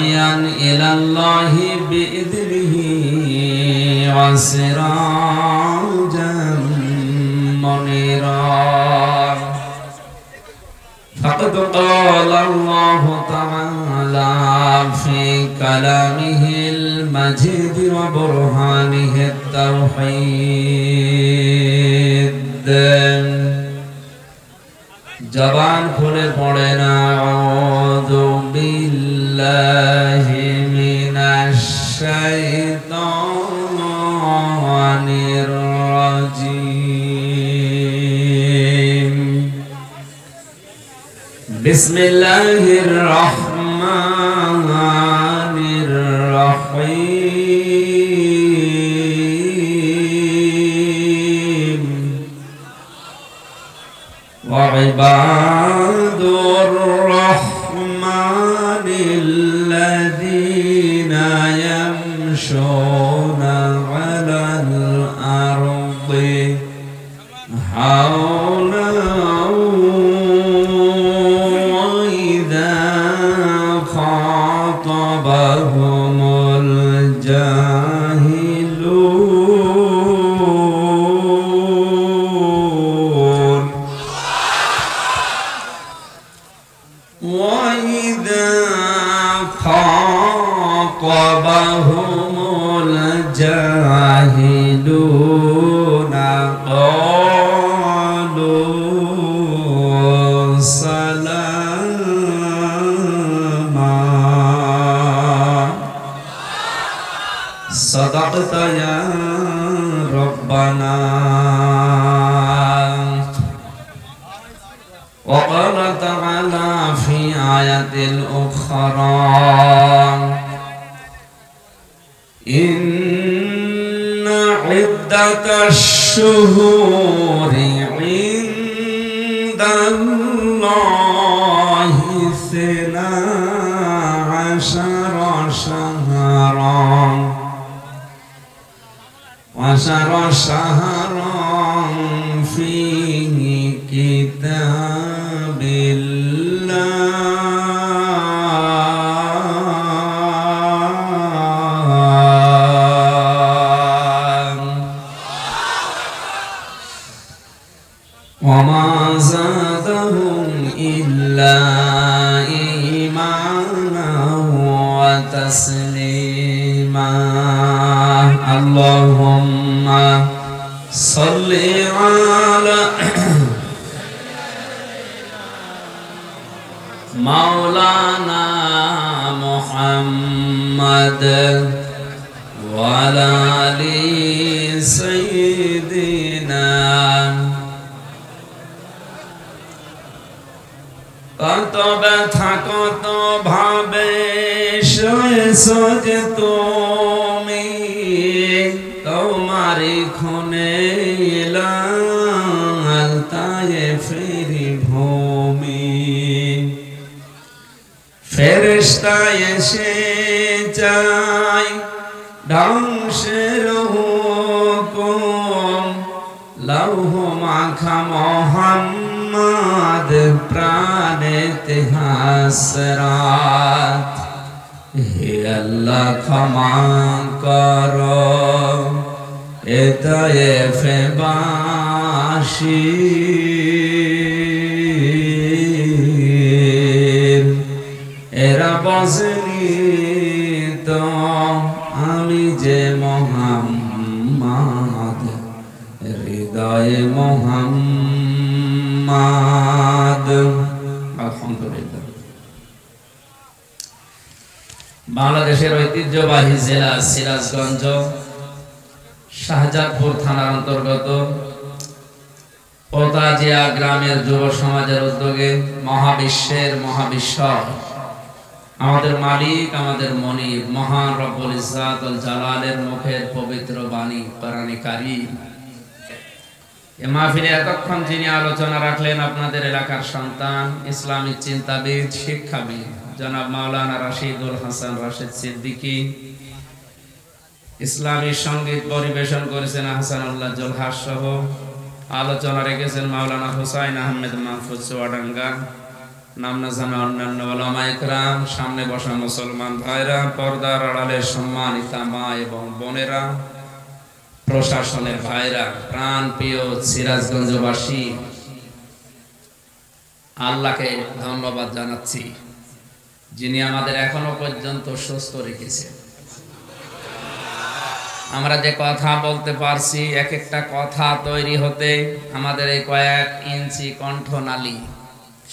داعيا إلى الله بإذنه وسراجا منيرا فقد قال الله تعالى في كلامه المجيد وبرهانه التوحيد জবান খুলে পড়েন আউযু বিল্লাহি মিনাশ শাইতানির রাজীম বিসমিল্লাহির রহমানির রহিম وعباد الرحمن الذين يمشون على الأرض هونا وإذا خاطبهم الجاهلون وإذا خاطبهم الجاهلون قالوا سلاما صدقت يا ربنا وقال تعالى في آية أخرى إن عدة الشهور عند الله 12 شهرا في كتاب الله وما زادهم إلا إيمانا وتسليما اللهم صل على مولانا محمد وعلى آل سيدنا কত ব্যথা কত ভাবে শুয়েছো যে তুমি তোমারি খুনে লাল তায়েফের ভূমি ফেরেশতা এসে যায় ধ্বংসের হুকুম লৌহ মাখা মোহাম্মদ প্রাণেতে হাসরাত হে আল্লাহ ক্ষমা করো এ তায়েফে বাসী এরা বসনি তো আমি যে মোহাম্মদ হৃদয়ে মোহাম্মদ আলহামদুলিল্লাহ বাংলাদেশের ঐতিহ্যবাহী জেলা সিরাজগঞ্জ শাহজাদপুর থানার অন্তর্গত পোতাজিয়া গ্রামের যুব সমাজের উদ্যোগে মহাবিশ্বের মহাবিশ্ব আমাদের মালিক আমাদের মনিব মহান রব্বুল ইজ্জাতুল জালালের মুখের পবিত্র বাণী কোরআনে কারীম এই মাহফিলে এতক্ষণ যিনি আলোচনা রাখলেন আপনাদের এলাকার সন্তান ইসলামিক চিন্তাবিদ শিক্ষাবিদ জনাব মাওলানা রাশিদুল হাসান রাশিদ সিদ্দিকী ইসলামী সঙ্গীত পরিবেশন করেছেন হাসানুল্লাহ জলহাস সহ আলোচনা রেখেছেন মাওলানা হুসাইন আহমেদ মাহফুজ চুয়াডাঙ্গা নাম না জানা অন্যান্য ওলামা ইকরাম, সামনে বসা মুসলমান ভাইরা, পর্দার আড়ালে সম্মানিতা মা এবং বোনেরা, প্রশাসনের ভাইরা, প্রাণ প্রিয় সিরাজগঞ্জবাসী, আল্লাহকে ধন্যবাদ জানাচ্ছি যিনি আমাদের এখনো পর্যন্ত সুস্থ রেখেছেন। আমরা যে কথা বলতে পারছি, এক একটা কথা তৈরি হতে আমাদের এই কয়েক ইঞ্চি কণ্ঠনালী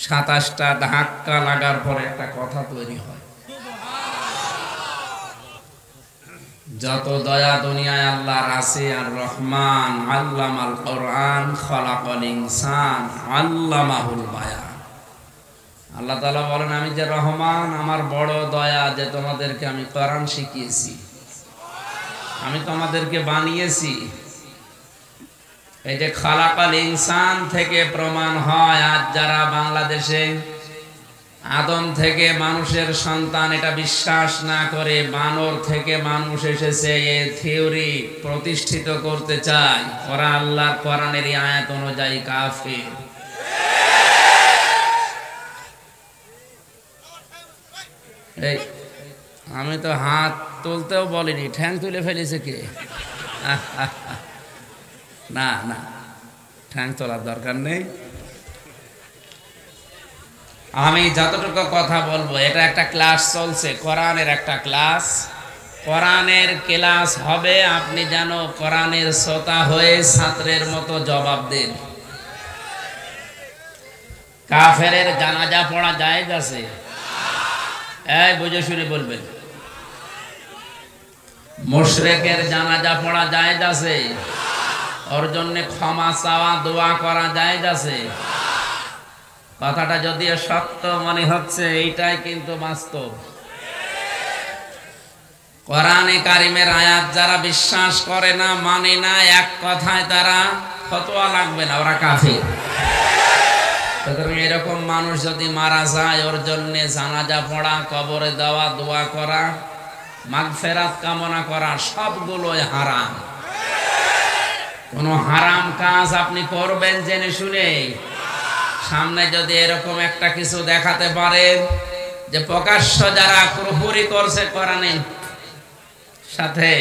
27টা ধাক্কা লাগার পরে একটা কথা তৈরি হয়। যত দয়া দুনিয়ায় আল্লাহর আছে। আর রহমান আল্লামাল কোরআন খলাকাল ইনসান আল্লামাহুল বায়ান। আল্লাহ তাআলা বলেন, আমি যে রহমান, আমার বড় দয়া যে তোমাদেরকে আমি কোরআন শিখিয়েছি, আমি তোমাদেরকে বানিয়েছি। এই যে খলাকাল ইনসান থেকে প্রমাণ হয়, আজ যারা বাংলাদেশে আদম থেকে মানুষের সন্তান এটা বিশ্বাস না করে বানর থেকে মানুষ এসেছে এই থিওরি প্রতিষ্ঠিত করতে চায়, ওরা আল্লাহর কোরআনের আয়াত অনুযায়ী কাফির। এই আমি তো হাত তুলতেও বলিনি, ঠ্যাং তুলে ফেলেছে কে? না না, ঠ্যাং তোলার দরকার নেই। আমি যতটুকু কথা বলবো, এটা একটা ক্লাস চলছে, কোরআনের একটা ক্লাস। কোরআনের ক্লাস হবে, আপনি যেন কোরআনের শ্রোতা হয়ে ছাত্রের মতো জবাব দেন। কাফেরের জানাজা পড়া জায়েজ আছে? এই বুঝে শুনে বলবেন। মুশরিকের জানাজা পড়া জায়েজ আছে? ওর জন্য ক্ষমা চাওয়া, দোয়া করা জায়েজ আছে? কথাটা যদিও সত্য মনে হচ্ছে, এইটাই কিন্তু বাস্তব। কোরআনে কারিমের আয়াত যারা বিশ্বাস করে না, মানে না, এক কথায় তারা ফতোয়া লাগবে না, ওরা কাফির। সুতরাং এরকম মানুষ যদি মারা যায়, ওর জন্য জানাজা পড়া, কবরে দেওয়া, দোয়া করা, মাগফিরাত কামনা করা সবগুলোই হারাম। কোন হারাম কাজ আপনি করবেন জেনে শুনে? সামনে যদি এরকম একটা কিছু দেখাতে পারেন যে প্রকাশ্য যারা কুফরি করছে কোরআনের সাথে,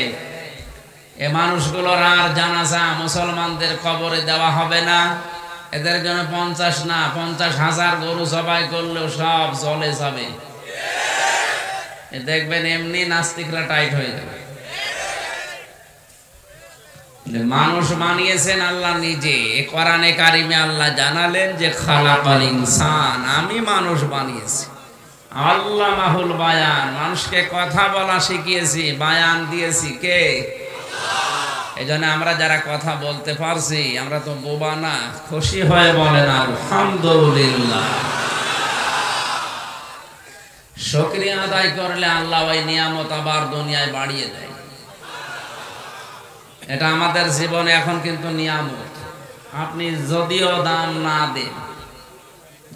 এ মানুষগুলোর আর জানাজা মুসলমানদের কবরে দেওয়া হবে না, এদের জন্য 50 না 50,000 গরু জবাই করলেও সব চলে যাবে। দেখবেন এমনি নাস্তিকরা টাইট হয়ে যাবে। মানুষ বানিয়েছেন আল্লাহ নিজে। কোরআনে কারিমে আল্লাহ জানালেন যে খালাকাল ইনসান, আমি মানুষ বানিয়েছি। আল্লামাহুল বায়ান, মানুষকে কথা বলা শিখিয়েছি, বায়ান দিয়েছি কে? এজন্য আমরা যারা কথা বলতে পারছি, আমরা তো বোবা না, খুশি হয়ে বলেন আলহামদুলিল্লাহ। শুকরিয়া আদায় করলে আল্লাহ ওই নিয়ামত আবার দুনিয়ায় বাড়িয়ে দেয়। এটা আমাদের জীবনে এখন কিন্তু নিয়ামত। আপনি যদিও দাম না দেন,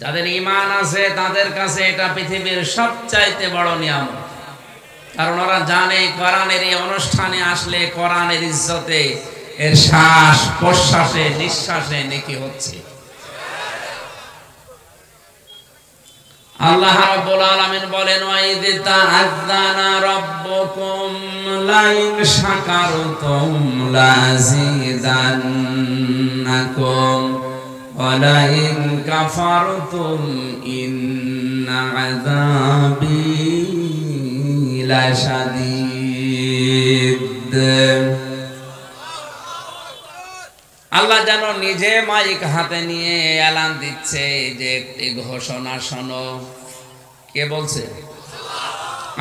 যাদের ঈমান আছে তাদের কাছে এটা পৃথিবীর সবচাইতে বড় নিয়ামত। কারণ ওরা জানে কোরআনের এই অনুষ্ঠানে আসলে কোরআনের ইজ্জতে এর শ্বাস প্রশ্বাসে নিঃশ্বাসে নেকি হচ্ছে। আল্লাহ রাব্বুল আলামিন বলেন, ওয়াইদ তাআযানা রাব্বুকুম লাইন শাকারতুম লাযিদান্নাকুম ওয়া লাইন কাফারতুম ইন্না আযাবি লাশাদীদ। আল্লাহ যেন নিজে মাইক হাতে নিয়ে এলান দিচ্ছে যে একটি ঘোষণা শোনো। কে বলছে?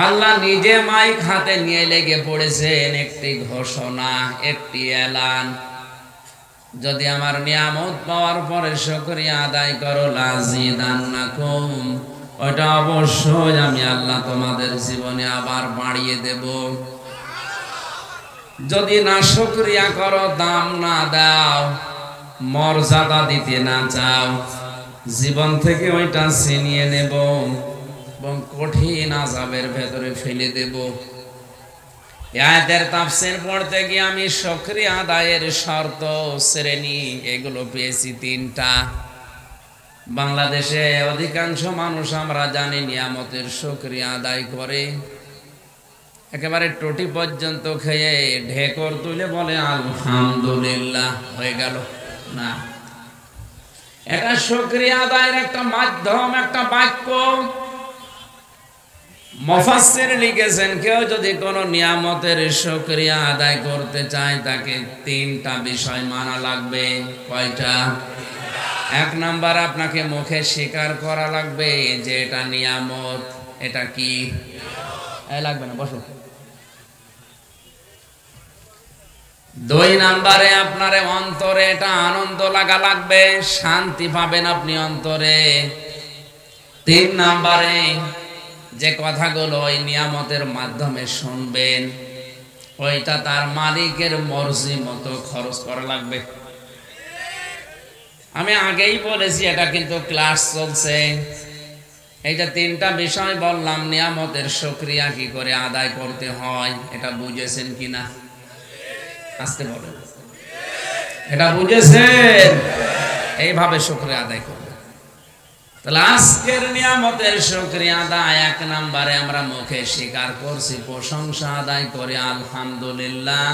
আল্লাহ নিজে মাইক হাতে নিয়ে লেগে পড়েছেন একটি ঘোষণা, একটি এলান। যদি আমার নিয়ামত পাওয়ার পরে শুকরিয়া আদায় করো, লাযিদান্নাকুম, ওটা অবশ্যই আমি আল্লাহ তোমাদের জীবনে আবার বাড়িয়ে দেব। যদি না শুকরিয়া করো, দাম না দাও, মর্যাদা দিতে না চাও, জীবন থেকে ওইটা ছিনিয়ে নেব এবং কঠিন আযাবের ভেতরে ফেলে দেব। আয়াতের তাফসীর পড়তে গিয়ে আমি শুকরিয়া আদায়ের শর্ত, শ্রেণী এগুলো পেয়েছি 3টা। বাংলাদেশে অধিকাংশ মানুষ আমরা জানি নিয়ামতের শুকরিয়া আদায় করে, একেবারে টটি পর্যন্ত খেয়ে ঢেকর তুলে বলে আলহামদুলিল্লাহ, হয়ে গেল না। এটা শুকরিয়া আদায়ের একটা মাধ্যম, একটা বাক্য। মুফাসসির লিখেছেন, কেউ যদি কোনো নিয়ামতের শুকরিয়া আদায় করতে চায় তাকে তিনটা বিষয় মানা লাগবে। কয়টা? এক নাম্বার, আপনাকে মুখে স্বীকার করা লাগবে যে এটা নিয়ামত। এটা কি লাগবে না, বসো। দুই নাম্বারে, আপনার অন্তরে এটা আনন্দ লাগা লাগবে, শান্তি পাবেন আপনি অন্তরে। তিন নাম্বারে, যে কথাগুলো ওই নিয়ামতের মাধ্যমে শুনবেন ওইটা তার মালিকের মর্জি মতো খরচ করা লাগবে। আমি আগেই বলেছি, এটা কিন্তু ক্লাস চলছে। এইটা তিনটা বিষয় বললাম, নিয়ামতের শুকরিয়া কি করে আদায় করতে হয় এটা বুঝেছেন কিনা? আসতে বলেন, এটা বুঝেছেন? এইভাবে শুকরিয়া আদায় করবে। তাহলে আজকের নিয়ামতের শুকরিয়া আদায়, এক নাম্বারে আমরা মুখে স্বীকার করছি, প্রশংসা আদায় করে আলহামদুলিল্লাহ।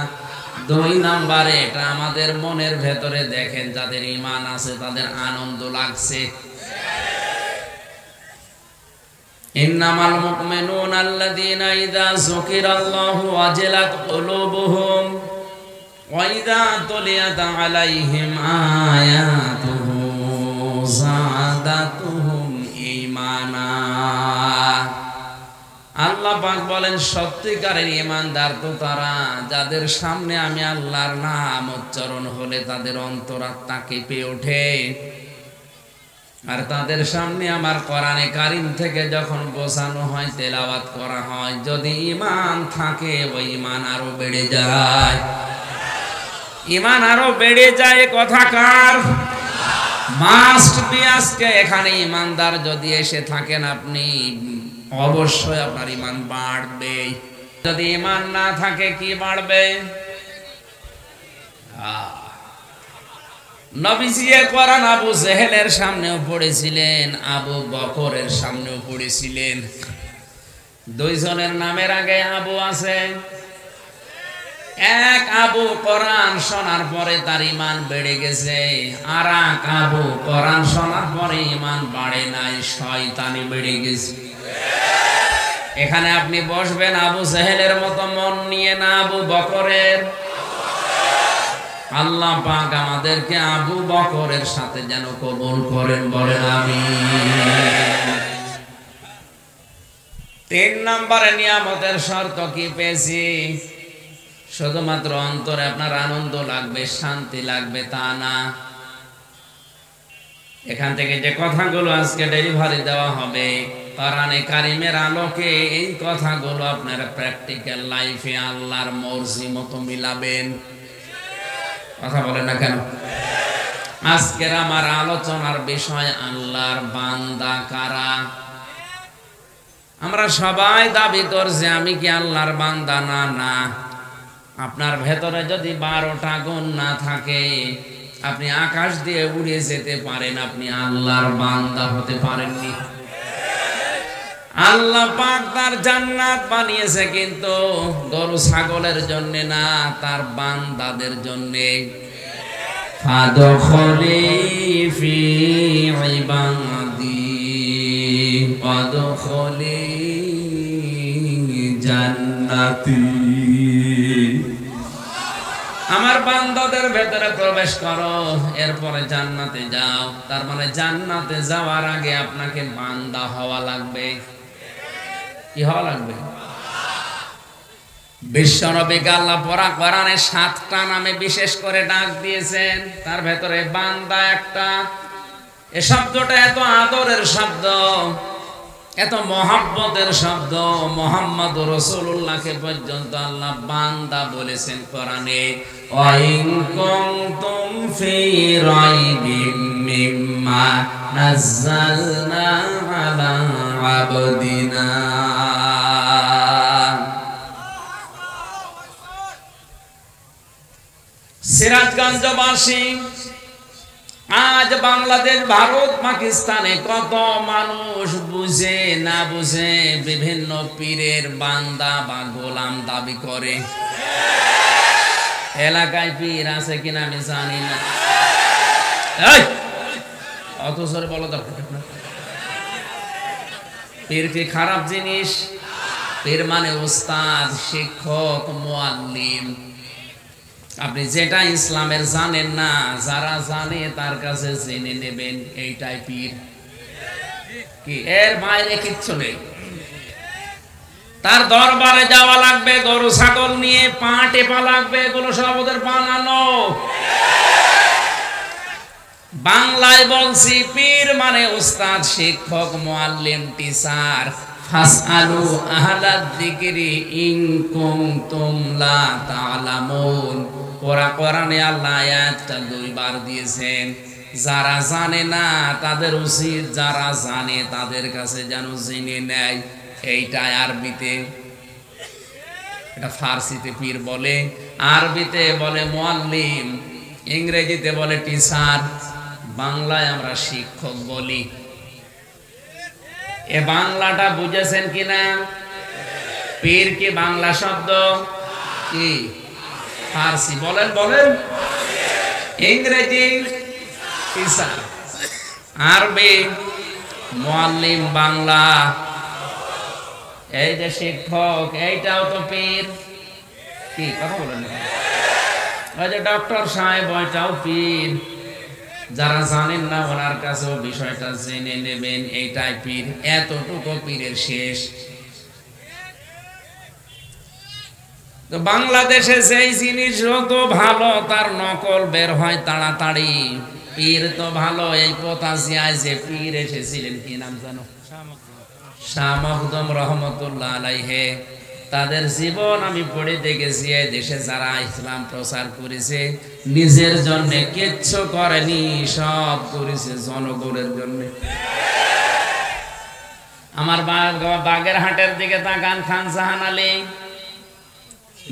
দুই নাম্বারে, এটা আমাদের মনের ভেতরে দেখেন যাদের ঈমান আছে তাদের আনন্দ লাগছে। ইন্নামাল মুমিনুনা আল্লাযীনা ইযা যুকিরাল্লাহু ওয়াজিলাত কুলুবুহুম ওয়া ইযা তুলিয়াত আলাইহিম আয়াতুহু যাদাতুহুম ঈমানা। আল্লাহ পাক বলেন, সত্যিকারের ঈমানদার তো তারা যাদের সামনে আমি আল্লাহর নাম উচ্চারণ হলে তাদের অন্তরাত্মা কেঁপে ওঠে। আর তাদের সামনে আমার কোরআনে কারীম থেকে যখন বোঝানো হয়, তেলাওয়াত করা হয়, যদি ঈমান থাকে ওই ঈমান আরো বেড়ে যায়। ঈমান আরো বেড়ে যায়, কথা কার? Must be. আজকে এখানে ঈমানদার যদি এসে থাকেন আপনি, অবশ্যই আপনার ঈমান বাড়বে। যদি ঈমান না থাকে কি বাড়বে? নবীজি কোরআন আবু জেহেলের সামনেও পড়েছিলেন, আবু বকরের সামনেও পড়েছিলেন। দুইজনের নামের আগে আবু আছে। এক আবু কোরআন শোনার পরে তার ঈমান বেড়ে গেছে, আর এক আবু কোরআন শোনার পরে ঈমান বাড়ে নাই, শয়তানি বেড়ে গেছে। এখানে আপনি বসবেন আবু জেহেলের মতো মন নিয়ে, না আবু বকরের। আল্লাহ পাক আমাদেরকে আবু বকরের সাথে যেন কবুল করেন, বলেন আমিন। তিন নম্বরে নিয়ামতের শর্ত কি পেয়েছি? শুধুমাত্র অন্তরে আপনার আনন্দ লাগবে, শান্তি লাগবে তা না। এখান থেকে যে কথাগুলো আজকে ডেলিভারি দেওয়া হবে কোরআনে কারীমের আলোকে, এই কথাগুলো আপনার প্র্যাকটিক্যাল লাইফে আল্লাহর মর্জি মতো মিলাবেন। কথা বলেন না কেন? আজকের আমার আলোচনার বিষয় আল্লাহর বান্দা কারা। আমরা সবাই দাবি করছি আমি কি আল্লাহর বান্দা? না না। আপনার ভেতরে যদি 12টা গুণ না থাকে, আপনি আকাশ দিয়ে উড়ে যেতে পারেন, আপনি আল্লাহর বান্দা হতে পারেননি। আল্লাহ পাক তার জান্নাত বানিয়েছে কিন্তু গরু ছাগলের জন্য না, তার বান্দাদের জন্য। ফাদখুলি ফি ইবাদি ফাদখুলি জান্নাতি। আমার বান্দাদের ভেতরে প্রবেশ করো, এরপরে জান্নাতে যাও। তার মানে জান্নাতে যাওয়ার আগে আপনাকে বান্দা হওয়া লাগবে। কি হওয়া লাগবে? বিশ্বনবীকে আল্লাহ পরা কোরআনে 7টা নামে বিশেষ করে ডাক দিয়েছেন, তার ভেতরে বান্দা একটা। এই শব্দটা এত আদরের শব্দ, এত মহব্বতের শব্দ। মুহাম্মদ রাসূলুল্লাহকে পর্যন্ত আল্লাহ বান্দা বলেছেন কোরআনে। ওয়াইন কুনতুম ফি রাইবিম মিম্মা নাযালনা আলা আবদিনা। সিরাজগঞ্জবাসী আজ বাংলাদেশ, ভারত, পাকিস্তানে কত মানুষ বুঝে না বুঝে বিভিন্ন পীরের বান্দা বা গোলাম দাবি করে। এলাকায় পীর আছে কিনা আমি জানি না, অথচ বলো দরকার না। পীর কি খারাপ জিনিস? পীর মানে উস্তাদ, শিক্ষক, মুআল্লিম। আপনি যেটা ইসলামের জানেন না, যারা জানে তার কাছে জেনে নেবেন, এইটাই পীর। কি এর বাইরে কিচ্ছু নেই। তার দরবারে যাওয়া লাগবে, গরু ছাগল নিয়ে পা টেপা লাগবে, এগুলো সব ওদের বানানো। বাংলায় বলছি, পীর মানে উস্তাদ, শিক্ষক, মুআল্লিম, টিচার। ফাসআলু আহলাদ যিকরি ইন কুনতুম লা তা'লামুন। কোরআনে আল্লাহ আয়াতটা 2 বার দিয়েছেন। যারা জানে না তাদের উচিত যারা জানে তাদের কাছে যেন জেনে নেয়। এইটা আরবিতে, এটা ফার্সিতে পীর বলে, আরবিতে বলে মুআল্লিম, ইংরেজিতে বলে টিচার, বাংলায় আমরা শিক্ষক বলি। এ বাংলাটা বুঝেছেন কিনা? পীর কি বাংলা শব্দ? কি ফার্সি? বলেন বলেন। ইংরেজি টিচার, আরবি মুআল্লিম, বাংলা এই যে শিক্ষক, এইটাও তো পীর। কি কথা বলেন? ওই যে ডক্টর সাহেব, ওইটাও পীর। যারা জানেন না ওনার কাছেও বিষয়টা জেনে নেবেন, এইটাই পীর। এতটুকু পীরের শেষ। তো বাংলাদেশে যেই জিনিস যত ভালো তার নকল বের হয় তাড়াতাড়ি। পীর তো ভালো, এই পতাশিয়ায় যে পীর এসেছিলেন, কি নাম জানো? শাহ মখদুম রহমতুল্লাহ আলাইহি। তাদের জীবন আমি পড়ে দেখেছি। এই দেশে যারা ইসলাম প্রচার করেছে নিজের জন্য কিচ্ছু করেনি, সব করেছে জনগণের জন্য। আমার বাগেরহাটের দিকে তাকান, খান জাহান আলী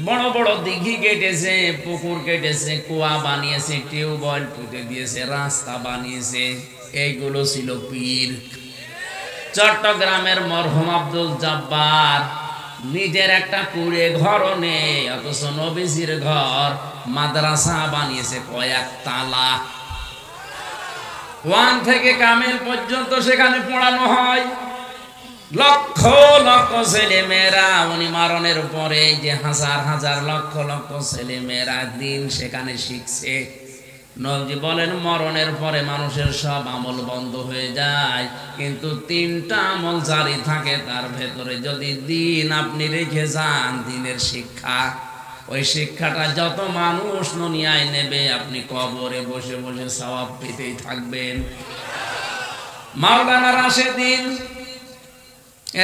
বড় বড় দিঘি কেটেছে, পুকুর কেটেছে, কুয়া বানিয়েছে, টিউবওয়েল পুঁতে দিয়েছে, রাস্তা বানিয়েছে। এইগুলো ছিল পীর। চট্টগ্রামের মরহুম আব্দুল জব্বার নিজের একটা কুড়ে ঘরও নেই, অথচ নবীজির ঘর, মাদ্রাসা বানিয়েছে কয়েক তালা। 1 থেকে কামেল পর্যন্ত সেখানে পড়ানো হয়। লক্ষ লক্ষ ছেলে মেয়েরা, উনি মারণের পরে যে হাজার হাজার লক্ষ লক্ষ ছেলে মেয়েরা দিন সেখানে শিখছে। নবী বলেন মরণের পরে মানুষের সব আমল বন্ধ হয়ে যায়, কিন্তু 3টা আমল জারি থাকে তার ভেতরে। যদি দিন আপনি রেখে যান, দিনের শিক্ষা, ওই শিক্ষাটা যত মানুষ দুনিয়ায় নেবে, আপনি কবরে বসে বসে সওয়াব পেতেই থাকবেন। মাওলানা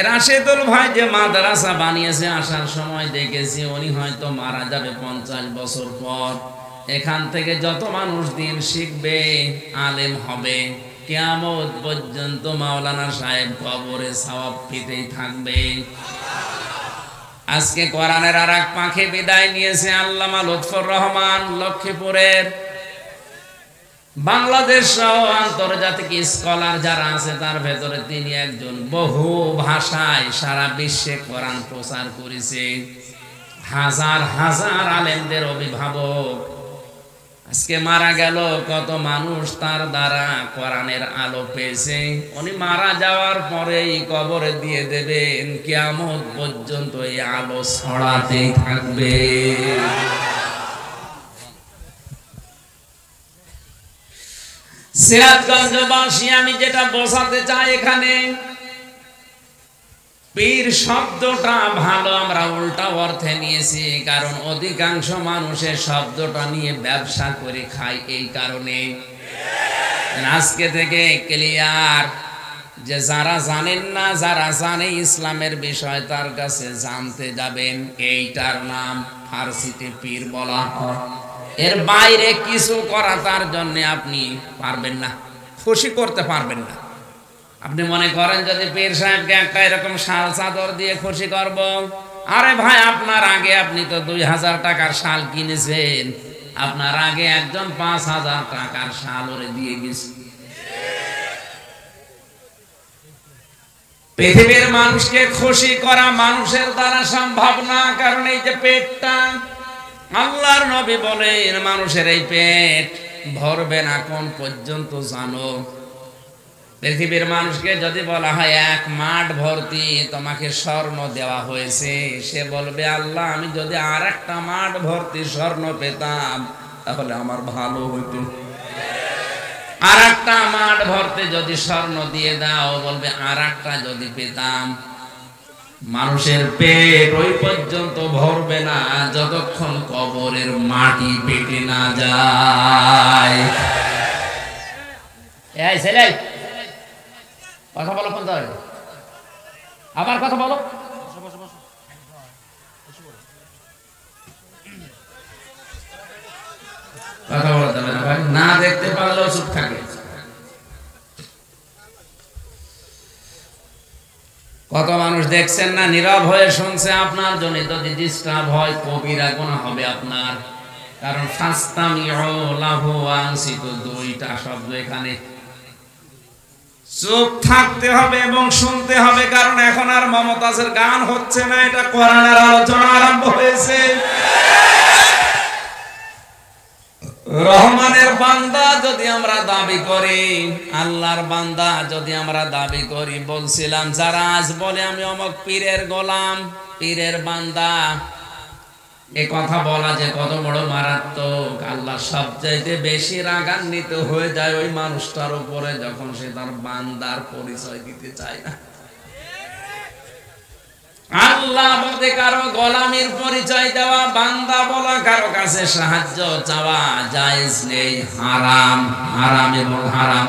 রাশেদুল ভাই যে মাদ্রাসা বানিয়েছে, আসার সময় দেখেছি উনি হয়তো মারা যাবে 50 বছর পর। এখান থেকে যত মানুষ দিন শিখবে, আলেম হবে, কিয়ামত পর্যন্ত মাওলানা সাহেব কবরে সওয়াব পেতেই থাকবে। আজকে কোরআনের আর এক পাখি বিদায় নিয়েছে, আল্লামা লুৎফর রহমান, লক্ষ্মীপুরের। বাংলাদেশ সহ আন্তর্জাতিক স্কলার যারা আছে তার ভেতরে তিনি একজন। বহু ভাষায় সারা বিশ্বে কোরআন প্রচার করেছে, হাজার হাজার আলেমদের অভিভাবক। আজকে মারা গেল, কত মানুষ তার দ্বারা কোরআনের আলো পেয়েছে। উনি মারা যাওয়ার পরেই কবরে দিয়ে দেবেন, কিয়ামত পর্যন্ত এই আলো ছড়াতেই থাকবে। সিরাজগঞ্জবাসী, আমি যেটা বোঝাতে চাই এখানে, পীর শব্দটা ভালো আমরা উল্টা অর্থে নিয়েছি, কারণ অধিকাংশ মানুষের শব্দটা নিয়ে ব্যবসা করে খায়। এই কারণে আজকে থেকে ক্লিয়ার যে যারা জানেন না, যারা জানে ইসলামের বিষয় তার কাছে জানতে যাবেন। এইটার নাম ফার্সিতে পীর বলা হয়। এর বাইরে কিছু করা তার জন্য আপনি পারবেন না, খুশি করতে পারবেন না। আপনি মনে করেন যদি পীর সাহেবকে একটা এরকম শাল চাদর দিয়ে খুশি করব, আরে ভাই আপনার আগে আপনি তো 2000 টাকার শাল কিনেছেন, আপনার আগে একজন 5,000 টাকার শালরে দিয়ে গেছে। পৃথিবীর মানুষকে খুশি করা মানুষের দ্বারা সম্ভব না, কারণ এই যে পেটটা, আল্লাহর নবী বলেন মানুষের এই পেট ভরবে না কোন পর্যন্ত জানো? পৃথিবীর মানুষকে যদি বলা হয় 1 মাঠ ভর্তি তোমাকে স্বর্ণ দেওয়া হয়েছে, সে বলবে আল্লাহ আমি যদি আর একটা মাঠ ভর্তি স্বর্ণ পেতাম তাহলে আমার ভালো হতো। আর একটা মাঠ ভর্তি যদি স্বর্ণ দিয়ে দাও, বলবে আর একটা যদি পেতাম। মানুষের পেট ওই পর্যন্ত ভরবে না যতক্ষণ কবরের মাটি পেটে না যায়। এই ছেলে কথা বলো, কোন ধরে আবার কথা বলো। কথা বলতে হবে না ভাই, না দেখতে পারলেও চুপ থাকে। কত মানুষ দেখছেন না, নীরব হয়ে শুনছে। আপনার জন্য যদি ডিস্টার্ব হয় কবিরা গুনাহ হবে আপনার, কারণ ফাস্তামিউ লাহু ওয়া আনসিতু, দুইটা শব্দ এখানে। চুপ থাকতে হবে এবং শুনতে হবে, কারণ এখন আর মমতাজের গান হচ্ছে না, এটা কোরআনের আলোচনা আরম্ভ হয়েছে। রহমানের বান্দা যদি আমরা দাবি করি, আল্লাহর বান্দা যদি আমরা দাবি করি, বলছিলাম যারা আজ বলে আমি অমুক পীরের গোলাম, পীরের বান্দা, এ কথা বলা যে কত বড় মারাত্মক। আল্লাহ সবচাইতে বেশি রাগান্বিত হয়ে যায় ওই মানুষটার উপরে যখন সে তার বান্দার পরিচয় দিতে চায় না। আল্লাহ বলতে কারো গোলামির পরিচয় দেওয়া, বান্দা বলা, কারো কাছে সাহায্য চাওয়া জায়েজ নেই, হারাম। হারাম এবং হারাম।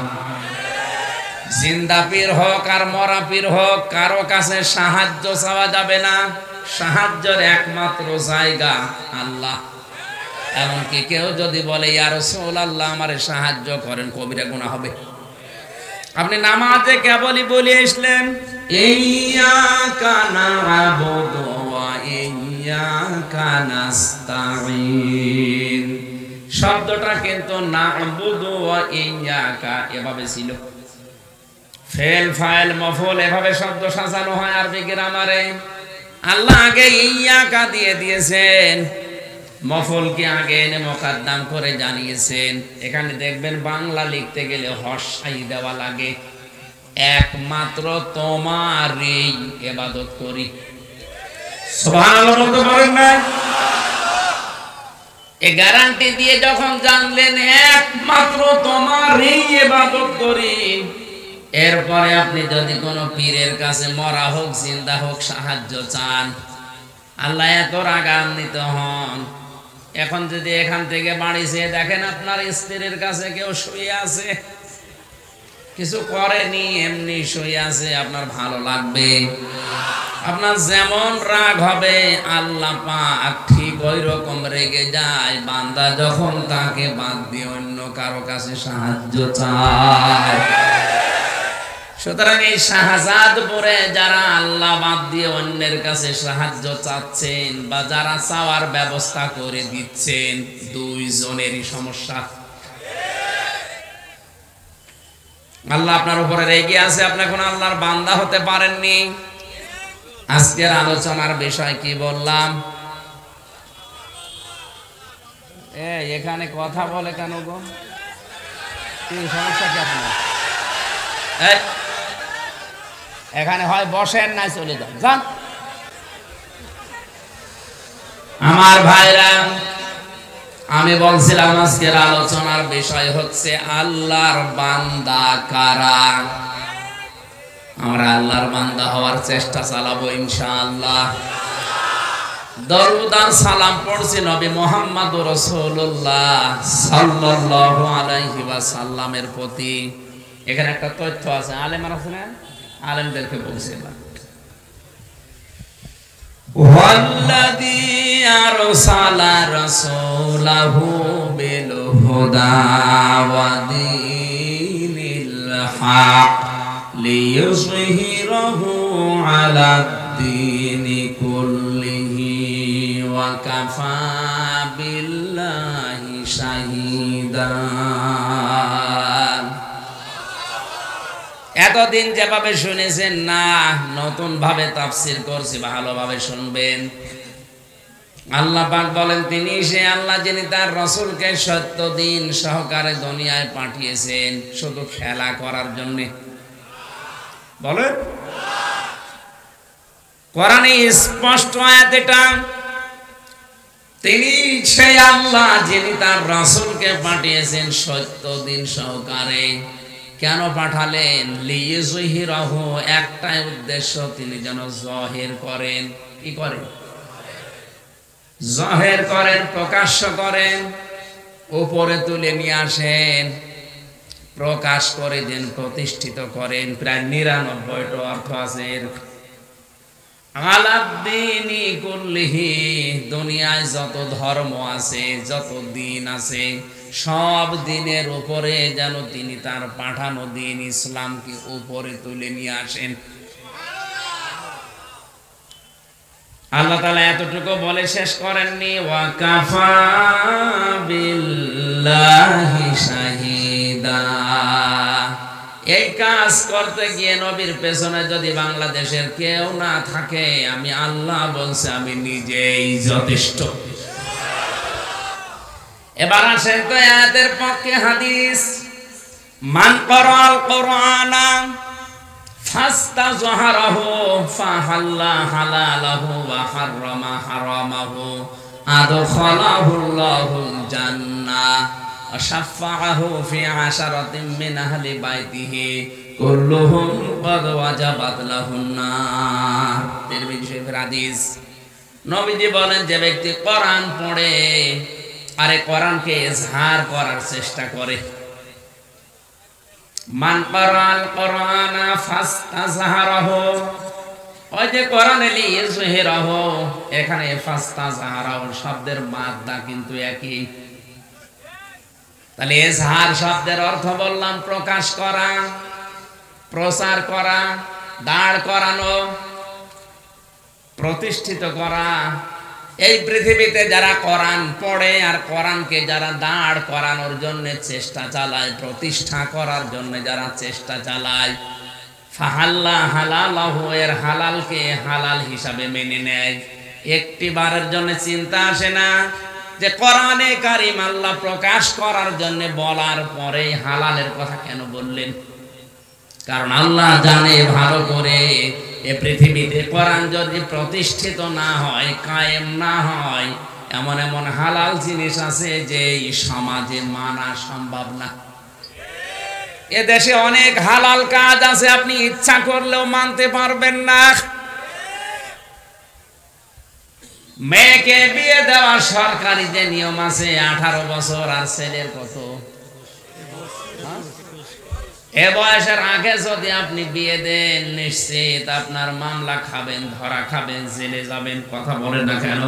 জিন্দা পীর হোক আর মরা পীর হোক, কারো কাছে সাহায্য চাওয়া যাবে না। সাহায্যের একমাত্র জায়গা আল্লাহ। এমনকি কেউ যদি বলে ইয়া রাসূলুল্লাহ আমারে সাহায্য করেন, কবিরা গুনাহ হবে। আপনি নামাজে কেবলই বলে আসলেন ইয়্যাকা না'বুদু ওয়া ইয়্যাকা নাস্তাঈন, শব্দটা কিন্তু না'বুদু ওয়া ইয়্যাকা এভাবে ছিল। ফেল ফাইল মফুল এভাবে শব্দ সাজানো হয় আরবি গ্রামারে। আল্লাহ আগে ইয়্যাকা দিয়ে দিয়েছেন, মফুলকে আগে এনে মুকদ্দম করে জানিয়েছেন। এখানে দেখবেন বাংলা লিখতে গেলে হর্ষাই দেওয়া লাগে। একমাত্র তোমারই ইবাদত করি। সুবহানাল্লাহ বলতে পারেন না? এই গ্যারান্টি দিয়ে যখন জানলেন একমাত্র তোমারই ইবাদত করি, এরপরে আপনি যদি কোনো পীরের কাছে মরা হোক জিন্দা হোক সাহায্য চান, আল্লাহ এত রাগান্বিত হন। এখন যদি এখান থেকে বাড়ি যেয়ে দেখেন আপনার স্ত্রীর কাছে কেউ শুয়ে আছে, কিছু করেনি, এমনি শুয়ে আছে, আপনার ভালো লাগবে? আপনার যেমন রাগ হবে আল্লাহ পাক ঠিক ওই রকম রেগে যায় বান্দা যখন তাকে বাদ দিয়ে অন্য কারো কাছে সাহায্য চায়। সুতরাং এই শাহজাদপুরে যারা আল্লাহ বাদ দিয়ে অন্যের কাছে সাহায্য চাচ্ছেন বা যারা চাওয়ার ব্যবস্থা করে দিচ্ছেন, দুইজনেরই সমস্যা। আল্লাহ আপনার উপরে রেগে আছে, আপনি এখন আল্লাহর বান্দা হতে পারেননি। আজকের আলোচনার বিষয় কি বললাম? এখানে কথা বলে কেন গো? কি সমস্যা কি আপনার? এখানে হয় বসেন না চলে যান, যান। আমার ভাইরা, আমি বলছিলাম আজকের আলোচনার বিষয় হচ্ছে আল্লাহর বান্দা কারা। আমরা আল্লাহর বান্দা হওয়ার চেষ্টা চালাবো ইনশাআল্লাহ। দরুদ আর সালাম পড়ছি নবী মুহাম্মদ রাসূলুল্লাহ সাল্লাল্লাহু আলাইহি ওয়াসাল্লামের প্রতি। এখানে একটা তথ্য আছে, আলেমরা শুনেন, আলেমদেরকে বলছিলাম ওয়াল্লাযী আরসালা রাসূলাহু বিল হুদা ওয়া দীনিল হক লিইয়ুযহিরাহু আলাদ দীনি কুল্লিহি ওয়া কাফা বিল্লাহি শাহিদা। এতদিন যেভাবে শুনেছেন না, নতুন ভাবে তাফসীর করছি, ভালোভাবে শুনবেন। আল্লাহ পাক বলেন তিনি সে আল্লাহ যিনি তার রাসূলকে সত্য দিন সহকারে দুনিয়ায় পাঠিয়েছেন শুধু খেলা করার জন্য। বলেন, কোরআনে স্পষ্ট আয়াত এটা। তিনি সেই আল্লাহ যিনি তার রাসূলকে পাঠিয়েছেন সত্য দিন সহকারে। কেন পাঠালেন? লিইয়ুযহিরাহু, একটাই উদ্দেশ্য, তিনি যেন জাহির করেন। কি করেন? জাহির করেন, প্রকাশ্য করেন, উপরে তুলে নিয়ে আসেন, প্রকাশ করে দেন, প্রতিষ্ঠিত করেন। প্রায় ৯৯টা অর্থ আছে। আলাদ্দীনি কুল্লিহি, দুনিয়ায় যত ধর্ম আছে, যত দিন আছে, সব দিনের উপরে যেন তিনি তার পাঠানো দিন ইসলামকে উপরে তুলে নিয়ে আসেন। আল্লাহ তাআলা এতটুকু বলে শেষ করেননি, ওয়া কাফা বিল্লাহি শাহিদা। এই কাজ করতে গিয়ে নবীর পেছনে যদি বাংলাদেশের কেউ না থাকে, আমি আল্লাহ বলছি আমি নিজেই যথেষ্ট। এবার আসেন তো আয়াতের পক্ষে হাদিস। মান ক্বারাআল কুরআনা ফাস্তাযহারাহু ফাহাল্লা হালালাহু ওয়া হাররামা হারামাহু আদখালাহুল্লাহুল জান্নাহ ওয়া শাফাআহু ফি আশারাতিন মিন আহলি বাইতিহি কুল্লুহুম ক্বাদ ওয়াজাবাত লাহুন নার। তিরমিজি শরীফের হাদিস। নবীজি বলেন, যে ব্যক্তি কোরআন পড়ে আরে কোরআনকে ইজহার করার চেষ্টা করে, মান ক্বারাআল কুরআনা ফাস্তাযহারাহু, ওই যে কোরআনে লিইয়ুযহিরাহু, এখানে ফাস্তাযহারাহু শব্দের মাদ্দা কিন্তু একই। তাহলে ইজহার শব্দের অর্থ বললাম প্রকাশ করা, প্রচার করা, দাঁড় করানো, প্রতিষ্ঠিত করা। এই পৃথিবীতে যারা কোরআন পড়ে আর কোরআনকে যারা দাঁড় করানোর জন্য চেষ্টা চালায়, প্রতিষ্ঠা করার জন্য যারা চেষ্টা চালায়, ফাহাল্লা হালালাহু, এর হালালকে হালাল হিসাবে মেনে নেয়। একটি বারের জন্য চিন্তা আসে না যে কোরআনে কারীম আল্লাহ প্রকাশ করার জন্য বলার পরে হালালের কথা কেন বললেন? কারণ আল্লাহ জানে ভালো করে এ পৃথিবীতে কোরআন যদি প্রতিষ্ঠিত না হয়, কায়েম না হয়, এমন এমন হালাল জিনিস আছে যে এই সমাজে মানা সম্ভব না। এ দেশে অনেক হালাল কাজ আছে, আপনি ইচ্ছা করলেও মানতে পারবেন না। মেয়েকে বিয়ে দেওয়া সরকারি যে নিয়ম আছে, 18 বছর, আর ছেলের কত, এ বয়সের আগে যদি আপনি বিয়ে দেন, নিশ্চিত আপনার মামলা খাবেন, ধরা খাবেন, জেলে যাবেন। কথা বলে না কেন?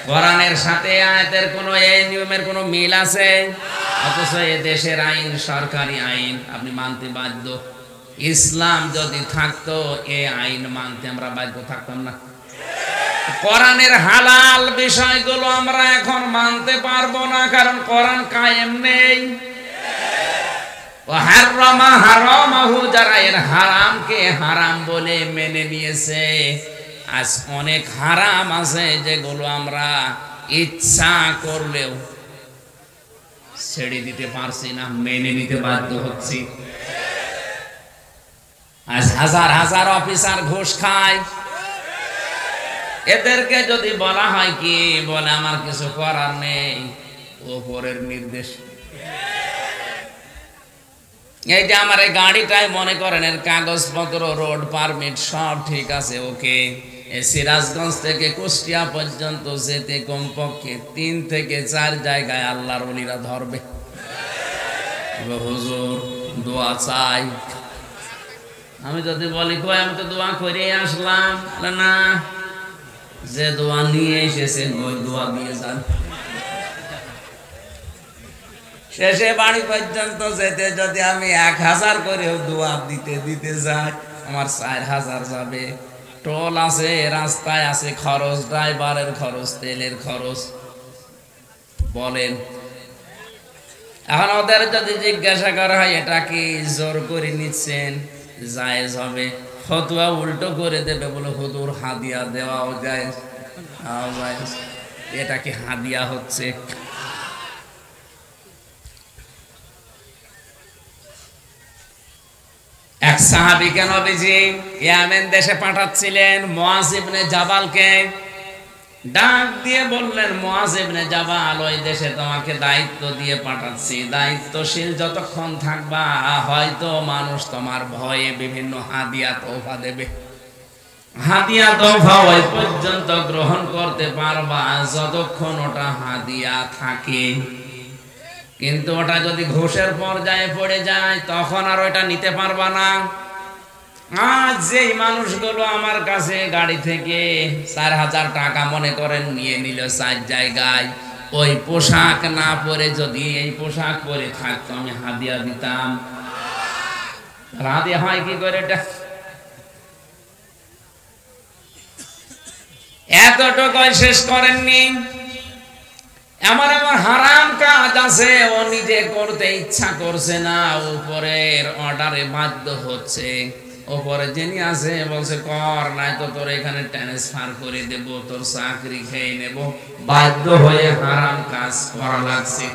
কোরআনের সাথে আয়াতের কোনো এই নিয়মের কোনো মিল আছে? অথচ এ দেশের আইন সরকারি আইন, আপনি মানতে বাধ্য। ইসলাম যদি থাকতো এই আইন মানতে আমরা বাধ্য থাকতাম না। কোরআনের হালাল বিষয়গুলো আমরা এখন মানতে পারবো না, কারণ কোরআন কায়েম নেই। হারামা হারামাহু, যারা এর হারামকে হারাম বলে মেনে নিয়েছে, আজ অনেক হারাম আছে যেগুলো আমরা ইচ্ছা করলেও ছেড়ে দিতে পারছি না, মেনে নিতে বাধ্য হচ্ছি। আজ হাজার হাজার অফিসার ঘুষ খায়, এদেরকে যদি বলা হয় কি বলে আমার কিছু করার নেই, ওপরের নির্দেশ। এই যে আমার এই গাড়িটাই মনে করেন এর কাগজপত্র, রোড পারমিট সব ঠিক আছে, ওকে, সিরাজগঞ্জ থেকে কুষ্টিয়া পর্যন্ত যেতে কমপক্ষে 3 থেকে 4 জায়গায় আল্লাহর ওলিরা ধরবে। হুজুর দোয়া চাই, আমি যদি বলি কই আমি তো দোয়া করে আসলাম, না, যে দোয়া নিয়ে এসেছেন ওই দোয়া দিয়ে যান। শেষে বাড়ি পর্যন্ত যেতে যদি আমি 1000 করেও দোয়া দিতে দিতে যাই, আমার 4000 যাবে। টোল আছে, রাস্তায় আছে খরচ, ড্রাইভারের খরচ, তেলের খরচ। বলেন এখন ওদের যদি জিজ্ঞাসা করা হয় এটা কি জোর করে নিচ্ছেন, জায়েজ হবে, ফতোয়া উল্টো করে দেবে, বলে হুজুর হাদিয়া দেওয়াও জায়েজ, এটা কি হাদিয়া হচ্ছে? এক সাহাবীকে নবীজি ইয়ামেন দেশে পাঠাচ্ছিলেন, মুআজ ইবনে জাবালকে ডাক দিয়ে বললেন, মুআজ ইবনে জাবাল, ওই দেশে তোমাকে দায়িত্ব দিয়ে পাঠাচ্ছি, দায়িত্বশীল যতক্ষণ থাকবা হয়তো মানুষ তোমার ভয়ে বিভিন্ন হাদিয়া তোহফা দেবে, হাদিয়া তোহফা ওই পর্যন্ত গ্রহণ করতে পারবা যতক্ষণ ওটা হাদিয়া থাকে, কিন্তু ওটা যদি ঘুষের পর্যায়ে পড়ে যায় তখন আর ওটা নিতে পারবা না। আজ যেই মানুষগুলো আমার কাছে গাড়ি থেকে 4000 টাকা মনে করেন নিয়ে নিল 4 জায়গায়, ওই পোশাক না পরে যদি এই পোশাক পরে থাকতো আমি হাদিয়া দিতাম। হাদিয়া হয় কি করে? এটা এতটুকু শেষ করেননি, এমন এমন হারাম কাজ আছে ও নিজে করতে ইচ্ছা করছে না, উপরের অর্ডারে বাধ্য হচ্ছে, উপরে যিনি আছে বলছে কর, নাই তো তোর এখানে ট্রান্সফার করে দেব, তোর চাকরি খেয়ে নেব, বাধ্য হয়ে হারাম কাজ করা লাগছে।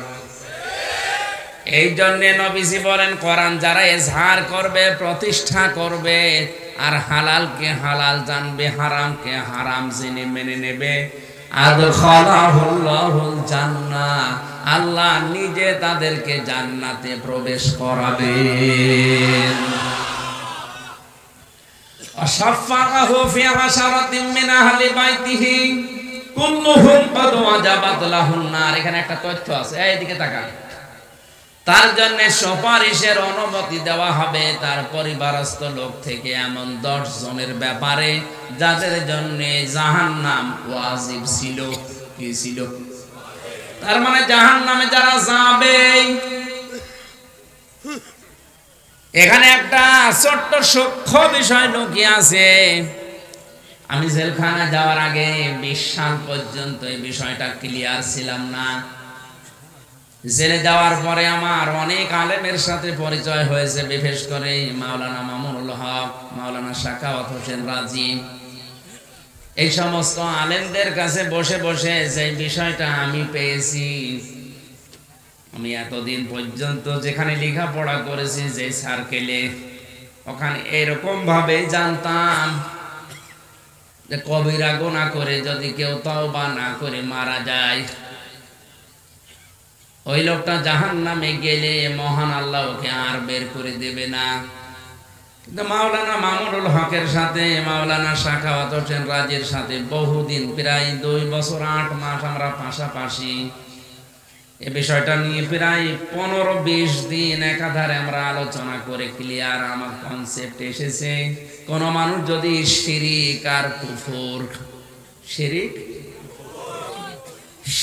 এই জন্য নবীজি বলেন, কোরআন যারা ইজহার করবে, প্রতিষ্ঠা করবে, আর হালালকে হালাল জানবে, হারামকে হারাম জেনে মেনে নেবে, আদখালাহুল্লাহুল জান্নাহ, আল্লাহ নিজে তাদেরকে জান্নাতে প্রবেশ করাবেন। আশফাআহু ফি আশারাতিন মিন আহলি বাইতিহি কুল্লুহুম ক্বাদ ওয়াজাবাত লাহুন নার। এখানে একটা তথ্য আছে, এইদিকে তাকান। তার জন্য সুপারিশের অনুমতি দেওয়া হবে তার পরিবারস্থ লোক থেকে এমন 10 জনের ব্যাপারে যাদের জন্য জাহান্নাম ওয়াজিব ছিল। কি ছিল? তার মানে জাহান্নামে যারা যাবে। এখানে একটা ছোট্ট সূক্ষ্ম বিষয় লুকিয়ে আছে। আমি জেলখানা যাওয়ার আগে 20 সাল পর্যন্ত এই বিষয়টা ক্লিয়ার ছিলাম না। জেলে যাওয়ার পরে আমার অনেক আলেমের সাথে পরিচয় হয়েছে, বিশেষ করে মাওলানা মামুনুল হক, মাওলানা সাখাওয়াত হোসেন রাজি, এই সমস্ত আলেমদের কাছে বসে বসে যে বিষয়টা আমি পেয়েছি। আমি এতদিন পর্যন্ত যেখানে লেখাপড়া করেছি, যে সার্কেলে, ওখানে এরকম ভাবে জানতাম যে কবিরা গুনাহ করে যদি কেউ তওবা না করে মারা যায়, ওই লোকটা জাহান্নামে গেলে মহান আল্লাহ ওকে আর বের করে দেবে না। কিন্তু মাওলানা মামুনুল হকের সাথে, মাওলানা সাখাওয়াত হোসেন রাজির সাথে বহুদিন, প্রায় 2 বছর 8 মাস আমরা পাশাপাশি এই বিষয়টা নিয়ে প্রায় 15-20 দিন একাধারে আমরা আলোচনা করে ক্লিয়ার আমার কনসেপ্ট এসেছে। কোন মানুষ যদি শিরিক আর কুফর,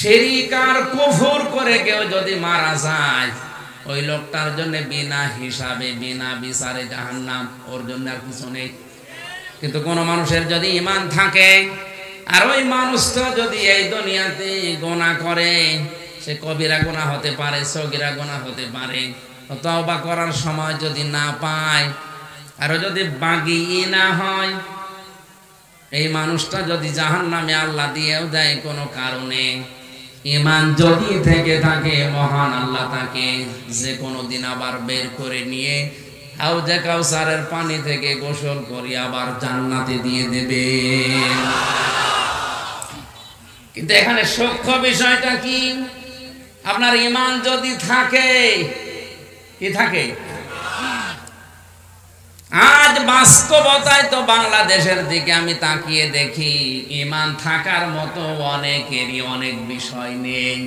শিরিক আর কুফর করে কেউ যদি মারা যায়, ওই লোকটার জন্য বিনা হিসাবে বিনা বিচারে জাহান্নাম, ওর জন্য আর কিছু নেই। কিন্তু কোন মানুষের যদি ঈমান থাকে আর ওই মানুষটা যদি এই দুনিয়াতে গুনাহ করে, সে কবিরা গুনাহ হতে পারে, সগীরা গুনাহ হতে পারে, তওবা করার সময় যদি না পায় আর যদি বাগী না হয়, এই মানুষটা যদি জাহান্নামে আল্লাহ দিয়েও দেয় কোনো কারণে, ঈমান যদি থেকে থাকে, মহান আল্লাহ তাকে যে কোনো দিন আবার বের করে নিয়ে হাউজে কাউসারের পানি থেকে গোসল করে আবার জান্নাতে দিয়ে দেবে। কিন্তু এখানে সূক্ষ্ম বিষয়টা কি? আপনার ঈমান যদি থাকে, কি থাকে? আজ বাস্তবতায় তো বাংলাদেশের দিকে আমি তাকিয়ে দেখি, ঈমান থাকার মতো অনেকেরই অনেক বিষয় নেই।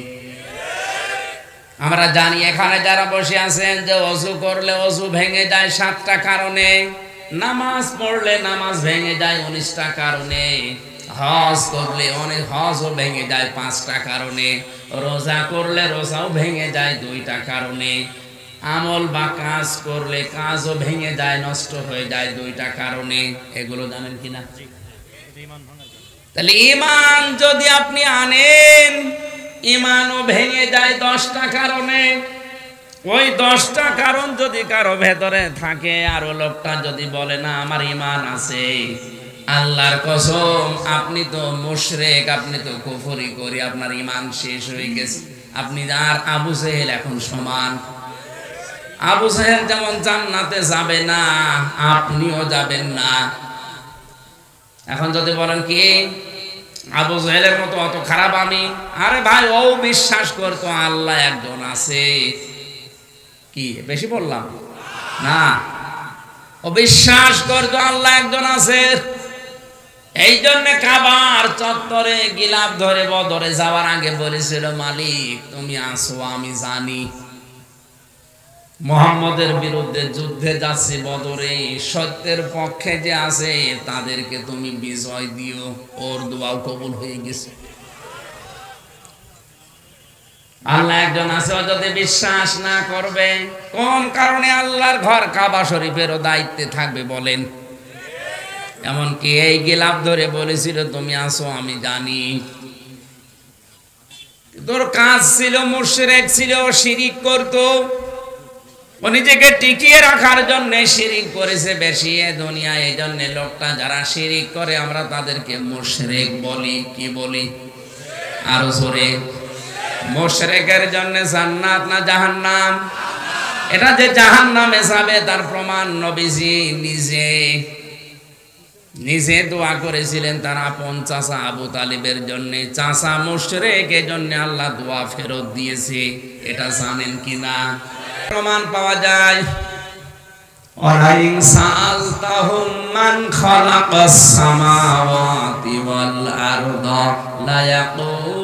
আমরা জানি এখানে যারা বসে আছেন যে ওযু করলে ওযু ভেঙে যায় 7টা কারণে, নামাজ পড়লে নামাজ ভেঙে যায় 19টা কারণে, হজ করলে অনেক হজও ভেঙে যায় 5টা কারণে, রোজা করলে রোজাও ভেঙে যায় 2টা কারণে, আমল বা কাজ করলে কাজও ভেঙে যায়, নষ্ট হয়ে যায় 2টা কারণে। এগুলো জানেন কিনা? তাহলে ঈমান যদি আপনি আনেন, ঈমানও ভেঙে যায় 10টা কারণে। ওই 10টা কারণ যদি কারো ভেতরে থাকে আর ও লোকটা যদি বলে না আমার ঈমান আছে, আল্লাহর কসম আপনি তো মুশরিক, আপনি তো কুফরি করি, আপনার ঈমান শেষ হয়ে গেছে। আপনি আর আবু জেহেল এখন সমান। আবু জেহেল যেমন জান্নাতে যাবে না, আপনিও যাবেন না। এখন যদি বলেন কি আবু জেহেলের মতো অত খারাপ আমি, আরে ভাই ও বিশ্বাস করতো আল্লাহ একজন আছে। কি বেশি বললাম না? ও বিশ্বাস করতো আল্লাহ একজন আছে। এই জন্য কাবার চত্বরে গিলাফ ধরে বদরে যাওয়ার আগে বলেছিল, মালিক তুমি আসো আমি জানি মুহাম্মদের বিরুদ্ধে যুদ্ধে যাচ্ছে বদরে, সত্যের পক্ষে যে আছে তাদেরকে তুমি বিজয় দিও। ওর দোয়াও কবুল হয়ে গেছে। আল্লাহ একজন আছে ও যদি বিশ্বাস না করবে, কোন কারণে আল্লাহর ঘর কাবা শরীফেরও দায়িত্বে থাকবে বলেন? এমনকি এই গিলাফ ধরে বলেছিল তুমি আসো আমি জানি। তোর কাজ ছিল মুশরিক ছিল, শিরিক করতো, ও নিজেকে টিকিয়ে রাখার জন্য শিরিক করেছে বেশি এ দুনিয়ায়। এই জন্য লোকটা যারা শিরিক করে আমরা তাদেরকে মুশরিক বলি। কি বলি? আরো জোরে। মুশরিকের জন্য জান্নাত না জাহান্নাম? এটা যে জাহান্নামে যাবে তার প্রমাণ নবীজি নিজে দোয়া করেছিলেন তার আপন চাচা আবু তালিবের জন্য। চাচা মুশরিক, এই জন্য আল্লাহ দোয়া ফেরত দিয়েছে। এটা জানেন কিনা? প্রমাণ পাওয়া যায়। ওয়ালাইন সাআলতাহুম মান খালাকাস সামাওয়াতি ওয়াল আরদা লা ইয়াকুলুনাল্লাহ।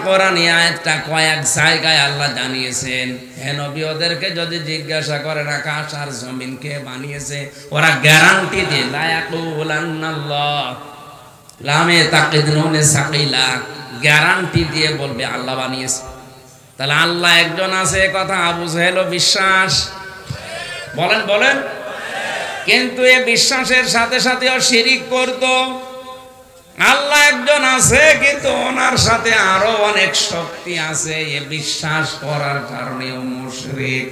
কোরআনে আয়াতটা কয়েক জায়গায় আল্লাহ জানিয়েছেন। হে নবী ওদেরকে যদি জিজ্ঞাসা করেন আকাশ আর জমিন কে বানিয়েছে, ওরা গ্যারান্টি দিয়ে লা ইয়াকুলুনাল্লাহ, লামে তাকিদ নুনে সাকিলা, গ্যারান্টি দিয়ে বলবে আল্লাহ বানিয়েছে। তাহলে আল্লাহ একজন আছে কথা আবু জেহেলও বিশ্বাস। বলেন বলেন। কিন্তু এই বিশ্বাসের সাথে সাথেও শিরিক করতো। আল্লাহ একজন আছে কিন্তু ওনার সাথে আরো অনেক শক্তি আছে, এ বিশ্বাস করার কারণেও মুশরিক।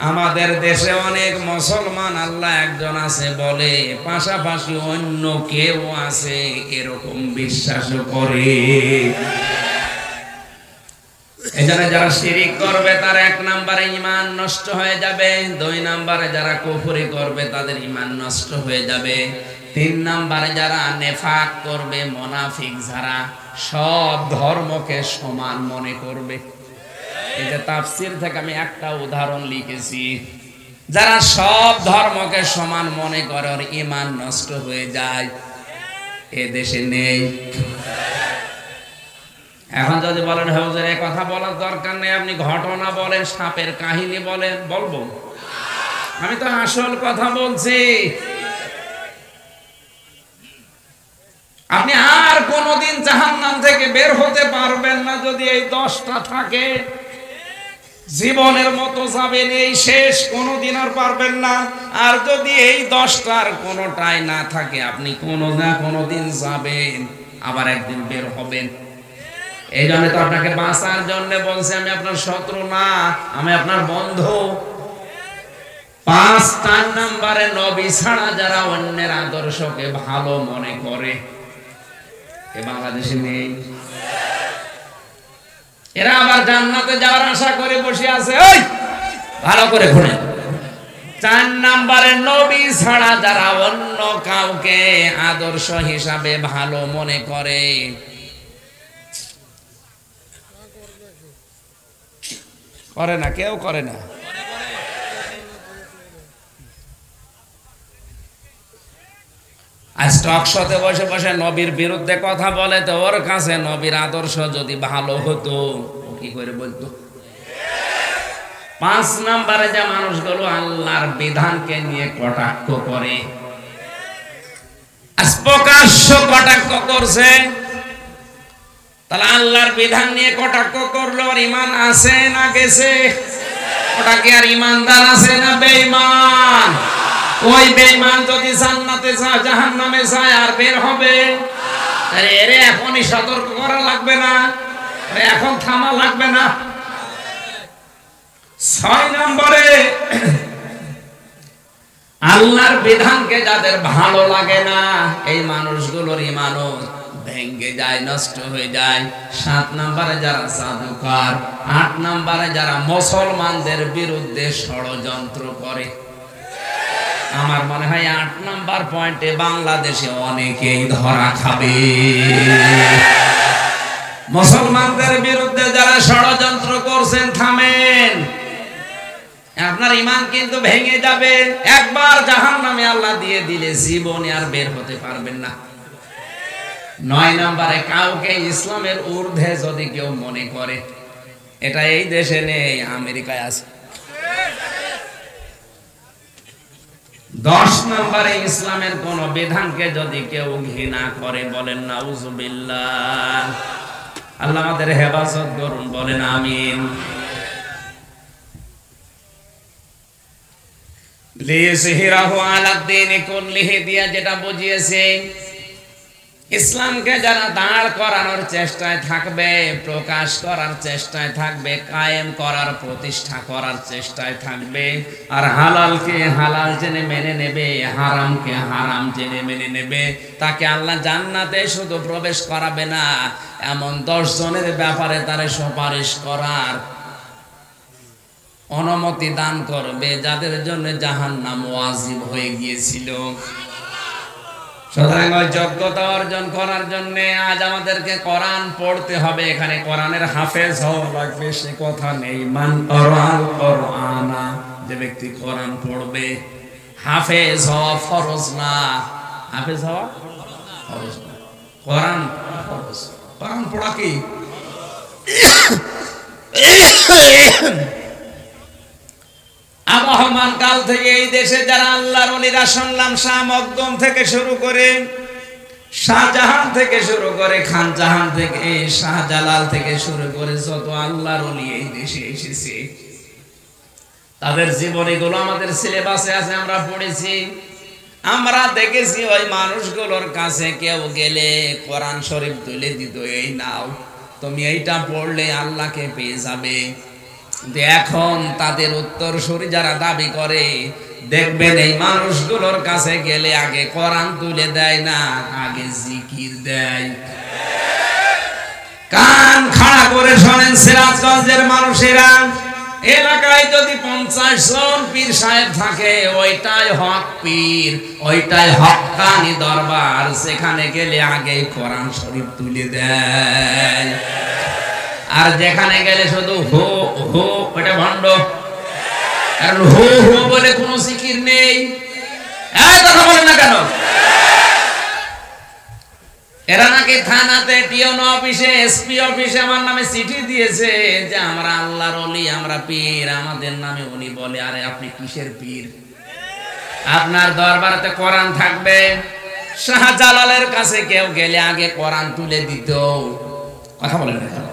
আমাদের দেশে অনেক মুসলমান আল্লাহ একজন আছে বলে, পাশাপাশি অন্য কেউ আছে এরকম বিশ্বাসও করে। এজন্য যারা শিরিক করবে তার 1 নম্বরে ঈমান নষ্ট হয়ে যাবে, 2 নম্বরে যারা কুফরি করবে তাদের ঈমান নষ্ট হয়ে যাবে, 3 নম্বরে যারা নেফাক করবে, মুনাফিক যারা সব ধর্মকে সমান মনে করবে। এই যে তাফসীর থেকে আমি একটা উদাহরণ লিখেছি, যারা সব ধর্মকে সমান মনে করে ওর ঈমান নষ্ট হয়ে যায়, এ দেশে নেই। এখন যদি বলেন হুজুর এই কথা বলার দরকার নেই, আপনি ঘটনা বলেন, সাপের কাহিনী বলেন, বলবো? আমি তো আসল কথা বলছি। আপনি আর কোনদিন জাহান্নাম থেকে বের হতে পারবেন না যদি এই 10টা থাকে। জীবনের মতো যাবেন, এই শেষ, কোনদিন আর পারবেন না। আর যদি এই 10টার কোনটাই না থাকে, আপনি কোনো না কোনদিন যাবেন, আবার একদিন বের হবেন। এই জন্য তো আপনাকে বাঁচার জন্য বলছে আমি আপনার শত্রু না, আমি আপনার বন্ধু। 5 নম্বরে নবী ছাড়া যারা অন্যের আদর্শকে ভালো মনে করে, এ বাংলাদেশে নেই। এরা আবার জান্নাতে যাওয়ার আশা করে বসে আছে। ওই ভালো করে শুনেন, 4 নম্বরে নবী ছাড়া যারা অন্য কাউকে আদর্শ হিসাবে ভালো মনে করে, করে না, কেউ করে না। আজ টক শোতে বসে বসে নবীর বিরুদ্ধে কথা বলে, তো ওর কাছে নবীর আদর্শ যদি ভালো হতো ও কি করে বলতো? 5 নম্বরে যে মানুষগুলো আল্লাহর বিধানকে নিয়ে কটাক্ষ করে, আজ প্রকাশ্য কটাক্ষ করছে, তাহলে আল্লাহর বিধান নিয়ে কটাক্ষ করলো, আর ঈমান আছে না গেছে? ওটা কি আর ঈমানদার আছে না বেঈমান? ওই বেঈমান যদি জান্নাতে যায় জাহান্নামে যায় আর বের হবে, তাহলে এরে এখনই সতর্ক করা লাগবে না? এখন থামা লাগবে না। 6 নম্বরে আল্লাহর বিধানকে যাদের ভালো লাগে না এই মানুষগুলোর ঈমানও ভেঙে যায়, নষ্ট হয়ে যায়। 7 নম্বরে যারা জাদুকর, 8 নম্বরে যারা মুসলমানদের বিরুদ্ধে ষড়যন্ত্র করে। আমার মনে হয় 8 নম্বর পয়েন্টে বাংলাদেশে অনেকেই ধরা খাবে। মুসলমানদের বিরুদ্ধে যারা ষড়যন্ত্র করছেন থামেন, আপনার ঈমান কিন্তু ভেঙে যাবে। একবার জাহান্নামে আল্লাহ দিয়ে দিলে জীবনে আর বের হতে পারবেন না। 9 নম্বরে কাউকে ইসলামের ঊর্ধ্বে যদি কেউ মনে করে, এটা এই দেশে নেই, আমেরিকায় আছে। 10 নম্বরে ইসলামের কোন বিধানকে যদি কেউ ঘৃণা করে, বলেন নাউজুবিল্লাহ। আল্লাহ আমাদের হেফাজত করুন, বলেন আমিন। লিইয়ুযহিরাহু আলাদ-দীনি কুল্লিহি দিয়া যেটা বুঝিয়েছে, ইসলামকে যারা দাঁড় করানোর চেষ্টায় থাকবে, প্রকাশ করার চেষ্টায় থাকবে, কায়েম করার, প্রতিষ্ঠা করার চেষ্টায় থাকবে, আর হালালকে হালাল জেনে মেনে নেবে, হারামকে হারাম জেনে মেনে নেবে, তাকে আল্লাহ জান্নাতে শুধু প্রবেশ করাবে না, এমন 10 জনের ব্যাপারে তারে সুপারিশ করার অনুমতি দান করবে যাদের জন্য জাহান্নাম ওয়াজিব হয়ে গিয়েছিল। সুতরাং ওই যোগ্যতা অর্জন করার জন্য আজ আমাদেরকে কোরআন পড়তে হবে। এখানে কোরআনের হাফেজ হওয়া লাগবে সে কথা নেই। মান ক্বারাআল কোরআনা, যে ব্যক্তি কোরআন পড়বে, হাফেজ হওয়া ফরজ না। হাফেজ হওয়া ফরজ না, কোরআন ফরজ। কোরআন পড়া কি? আবহমান কাল থেকে এই দেশে যারা আল্লাহর ওলিরা শুনলাম, শাহ মকদুম থেকে শুরু করে, শাহজাহান থেকে শুরু করে, খানজাহান থেকে, শাহজালাল থেকে শুরু করে যত আল্লাহর ওলি এই দেশে এসেছে, তাদের জীবনীগুলো আমাদের সিলেবাসে আছে, আমরা পড়েছি। আমরা দেখেছি ওই মানুষগুলোর কাছে কেউ গেলে কোরআন শরীফ তুলে দিত, এই নাও তুমি এইটা পড়লে আল্লাহকে পেয়ে যাবে। এখন তাদের উত্তরসূরি যারা দাবি করে, দেখবেন এই মানুষগুলোর কাছে গেলে আগে কোরআন তুলে দেয় না, আগে জিকির দেয়। কান খাড়া করে শোনেন সিরাজগঞ্জের মানুষেরা, এলাকায় যদি 50 জন পীর সাহেব থাকে, ওইটাই হক পীর, ওইটাই হক্কানি দরবার। সেখানে গেলে আগে কোরআন শরীফ তুলে দেয়। আর যেখানে গেলে শুধু হো হো, ওটা ভণ্ড। কারণ হো হো বলে কোনো জিকির নেই। কথা বলেন না কেন? এরা নাকি থানাতে, টিওন অফিসে, এসপি অফিসে আমার নামে চিঠি দিয়েছে যে আমরা আল্লাহর ওলি, আমরা পীর, আমাদের নামে উনি বলে। আরে আপনি কিসের পীর? আপনার দরবারেতে কোরআন থাকবে। শাহজালালের কাছে কেউ গেলে আগে কোরআন তুলে দিত। কথা বলেন না কেন?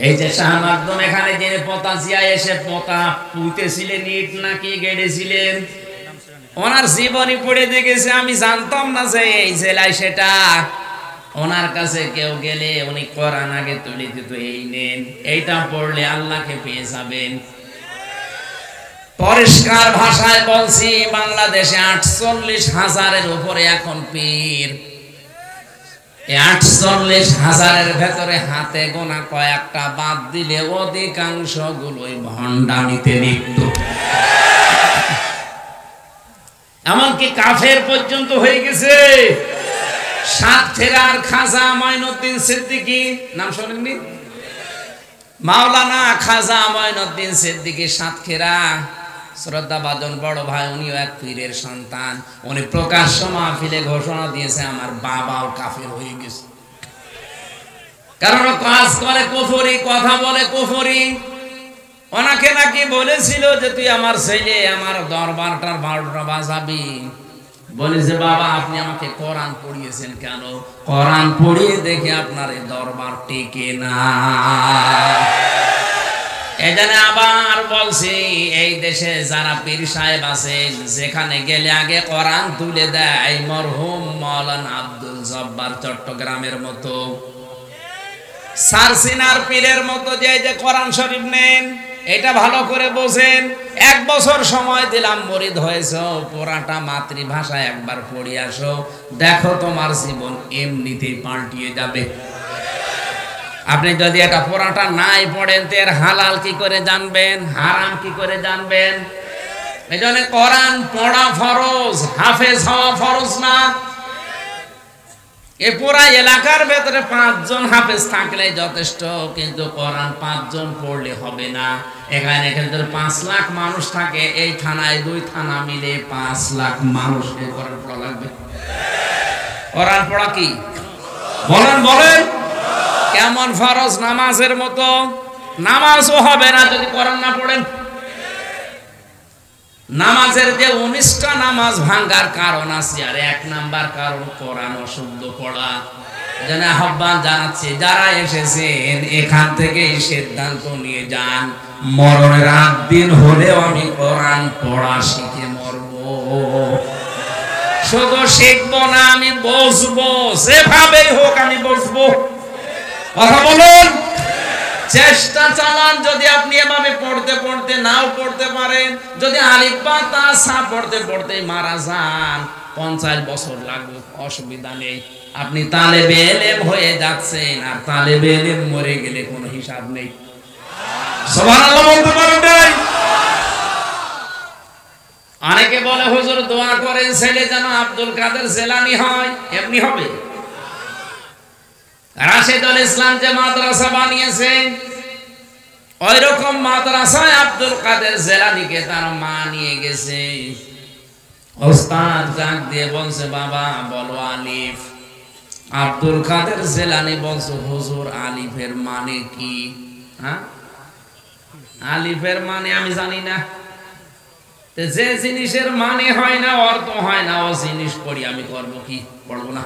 এই যে শাহ মাকদুম এখানে যিনি পতাশিয়ায় এসে পোতা পুঁতেছিলেন, ইট নাকি গেড়েছিলেন, ওনার জীবনী পড়ে দেখেছে। আমি জানতাম না যে এই জেলায় সেটা। ওনার কাছে কেউ গেলে উনি কোরআন আগে তুলে দিত, এই নেন, এইটা পড়লে আল্লাহকে পেয়ে যাবেন। পরিষ্কার ভাষায় বলছি, বাংলাদেশে 48,000-এর উপরে এখন পীর। 48,000-এর ভেতরে হাতে গোনা কয়েকটা বাদ দিলে অধিকাংশ গুলোই ভণ্ডামিতে লিপ্ত। এমনকি কাফের পর্যন্ত হয়ে গেছে। সাতক্ষীরার খাজা মঈনুদ্দিন সিদ্দিকী নাম শোনেননি? মাওলানা খাজা মঈনুদ্দিন সিদ্দিকী সাতক্ষীরা, শ্রদ্ধাভাজন বড় ভাই, উনিও এক পীরের সন্তান। উনি প্রকাশ্য মাহফিলে ঘোষণা দিয়েছে আমার বাবাও কাফের হয়ে গেছে। কারণ কাজ করে কুফরি, কথা বলে কুফরি। ওনাকে নাকি বলেছিল যে তুই আমার ছেলে, আমার দরবারটার 12টা বাজাবি। বলেছে বাবা আপনি আমাকে কোরআন পড়িয়েছেন কেন? কোরআন পড়িয়ে দেখে আপনার এই দরবার টিকে না। এজন্য আবার বলছি, এই দেশে যারা পীর সাহেব আছেন, যেখানে গেলে আগে কোরআন তুলে দেয়, মরহুম মাওলানা আব্দুল জব্বার চট্টগ্রামের মতো, সারসিনার পীরের মতো যে কোরআন শরীফ নেন, এটা ভালো করে বোঝেন। 1 বছর সময় দিলাম, মুরিদ হয়েছো, পুরাটা মাতৃভাষায় একবার পড়ে আসো, দেখো তোমার জীবন এমনিতেই পাল্টিয়ে যাবে। আপনি যদি এটা পুরাটা নাই পড়েন তো এর হালাল কি করে জানবেন, হারাম কি করে জানবেন? এই জন্য কোরআন পড়া ফরজ, হাফেজ হওয়া ফরজ না। এ পুরা এলাকার ভেতরে 5 জন হাফেজ থাকলে যথেষ্ট, কিন্তু কোরআন 5 জন পড়লে হবে না। এখানে কিন্তু 5 লাখ মানুষ থাকে, এই থানায় 2 থানা মিলে 5 লাখ মানুষকে কোরআন পড়া লাগবে। কোরআন পড়া কি বলেন বলেন কেমন ফরজ? নামাজের মতো। নামাজও হবে না যদি কোরআন না পড়েন। নামাজের যে 19টা নামাজ ভাঙ্গার কারণ আছে, আর 1 নাম্বার কারণ কোরআন অশুদ্ধ পড়া। যেন আহ্বান জানাচ্ছি, যারা এসেছেন এখান থেকে সিদ্ধান্ত নিয়ে যান, মরণের 8 দিন হলেও আমি কোরআন পড়া শিখে মরবো। শুধু শিখবো না, আমি বসবো, যেভাবেই হোক আমি বসবো। কথা বলুন, চেষ্টা চালান। যদি আপনি এভাবে পড়তে পড়তে নাও পড়তে পারেন, যদি আলিফ বা তা সা পড়তে পড়তে মারা যান, 50 বছর লাগবে, অসুবিধা নেই। আপনি তালেবে ইলম হয়ে যাচ্ছেন, আর তালেবে ইলম মরে গেলে কোনো হিসাব নেই। সুবহানাল্লাহ বলতে পারেন নাই? অনেকে বলে হুজুর দোয়া করেন ছেলে যেন আব্দুল কাদের জিলানী হয়, এমনি হবে? রাশেদুল ইসলাম যে মাদ্রাসা বানিয়েছে, ওই রকম মাদ্রাসায় আব্দুল কাদের জিলানীকে তার মা নিয়ে গেছে। ওস্তাদ ডাক দিয়ে বলছে, বাবা বলো আলিফ। আব্দুল কাদের জিলানী বলছে, হুজুর আলিফের মানে কি? হ্যাঁ, আলিফের মানে আমি জানি না। যে জিনিসের মানে হয় না, অর্থ হয় না, ও জিনিস পড়ি আমি করবো কি? পড়বো না।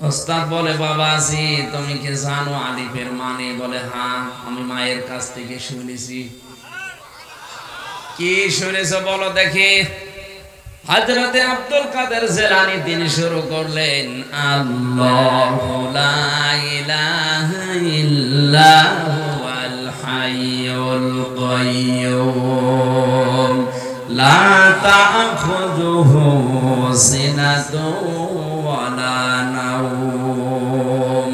ওস্তাদ বলে, বাবা জি তুমি কি জানো আলিফের মানে? বলে, হ্যাঁ আমি মায়ের কাছ থেকে শুনেছি। কি শুনেছো বলো দেখি। হযরতে আব্দুল কাদের জিলানী তিনি শুরু করলেন, আল্লাহু লা ইলাহা ইল্লাহুল হাইয়ুল কাইয়্যুম লা তা'খুযুহু সিনাতুন ওয়ালা নাওম।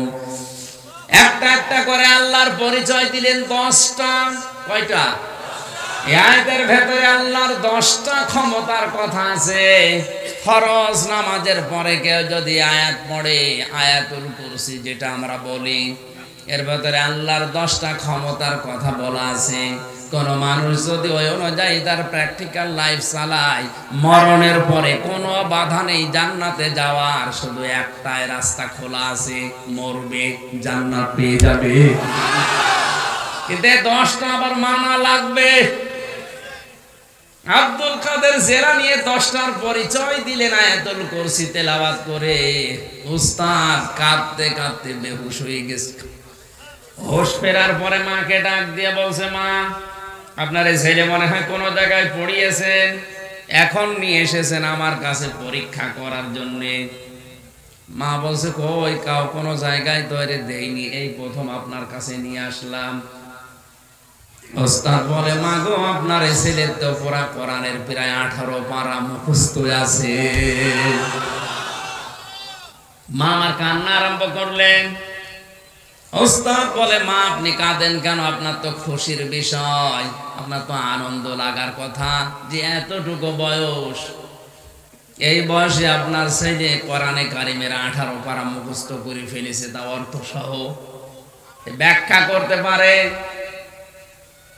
একটা একটা করে আল্লাহর পরিচয় দিলেন 10টা। কয়টা? এই আয়াতের ভেতরে আল্লাহর 10টা ক্ষমতার কথা আছে। ফরজ নামাজের পরে কেউ যদি আয়াত পড়ে, আয়াতুল কুরসি যেটা আমরা বলি, এর ভেতরে আল্লাহর 10টা ক্ষমতার কথা বলা আছে। কোন মানুষ যদি ওই অনুযায়ী তার প্র্যাকটিক্যাল লাইফ চালায়, মরণের পরে কোনো বাধা নেই জান্নাতে যাওয়ার, শুধু একটাই রাস্তা খোলা আছে, মরবে জান্নাত পেয়ে যাবে। কিন্তু 10টা আবার মানা লাগবে। আব্দুল কাদের জিলানী 10টার পরিচয় দিলেন আয়াতুল কুরসি তেলাওয়াত করে। উস্তাদ কাঁদতে কাঁদতে বেহুশ হয়ে গেছে। হোশ ফেরার পরে মাকে ডাক দিয়ে বলছে, মা আপনার এই ছেলে মনে হয় কোনো জায়গায় পড়িয়েছেন, এখন নিয়ে এসেছেন আমার কাছে পরীক্ষা করার জন্যে। মা বলছে, কই কোনো জায়গায় তো এর দেইনি, এই প্রথম আপনার কাছে নিয়ে আসলাম। ওস্তাদ বলে, মা গো আপনার এই ছেলের তো পুরা কোরআনের প্রায় 18 পারা মুখস্থ আছে। মা আমার কান্না আরম্ভ করলেন। ওস্তাদ বলে, মা আপনি কাঁদেন কেন? আপনার তো খুশির বিষয়, আপনার তো আনন্দ লাগার কথা যে এতটুকু বয়স, এই বয়সে আপনার ছেলে কোরআনে কারিমের 18 পারা মুখস্থ করে ফেলেছে, তা অর্থ সহ ব্যাখ্যা করতে পারে।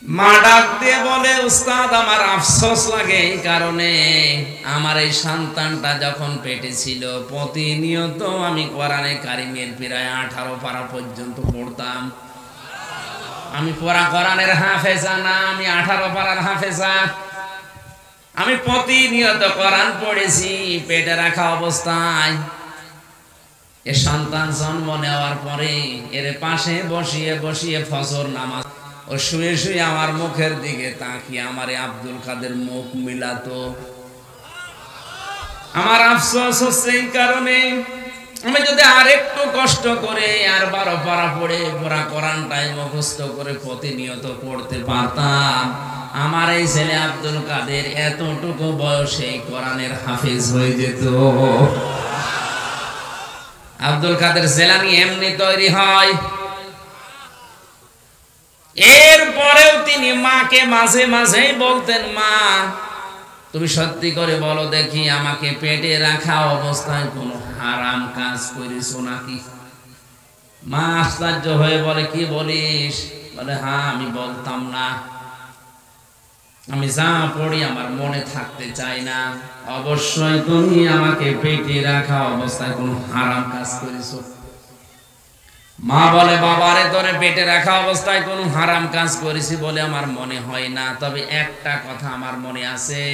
মা ডাক দিয়ে বলে, উস্তাদ আমার আফসোস লাগে এই কারণে, আমার এই সন্তানটা যখন পেটে ছিল প্রতিনিয়ত আমি কোরআনে কারিমের প্রায় 18 পারা পর্যন্ত পড়তাম। আমি পুরা কোরআনের হাফেজা না, আমি 18 পারার হাফেজা। আমি প্রতিনিয়ত কোরআন পড়েছি পেটে রাখা অবস্থায়। এ সন্তান জন্ম নেওয়ার পরে এর পাশে বসিয়ে বসিয়ে ফজর নামাজ, ও শুয়ে শুয়ে আমার মুখের দিকে তাকিয়ে আমারে আব্দুল কাদের মুখ মিলাতো। আমার আফসোস হচ্ছে এই কারণে, আমি যদি আর একটু কষ্ট করে আর 12 পারা পড়ে পুরা কোরআনটাই মুখস্থ করে প্রতিনিয়ত পড়তে পারতাম, আমার এই ছেলে আব্দুল কাদের এতটুকু বয়সে কোরআনের হাফেজ হয়ে যেত। আব্দুল কাদের জিলানী এমনি তৈরি হয়। এরপরেও তিনি মাকে মাঝে মাঝেই বলতেন, মা তুমি সত্যি করে বলো দেখি, আমাকে পেটে রাখা অবস্থায় কোনো হারাম কাজ করেছো নাকি? মা আশ্চর্য হয়ে বলে, কি বলিস? বলে, হ্যাঁ আমি বলতাম না, আমি যা পড়ি আমার মনে থাকতে চাই না, অবশ্যই তুমি আমাকে পেটে রাখা অবস্থায় কোনো হারাম কাজ করেছো। মা বলে, বাবারে তোরে পেটে রাখা অবস্থায় কোনো হারাম কাজ করেছি বলে আমার মনে হয় না, তবে একটা কথা আমার মনে আছে,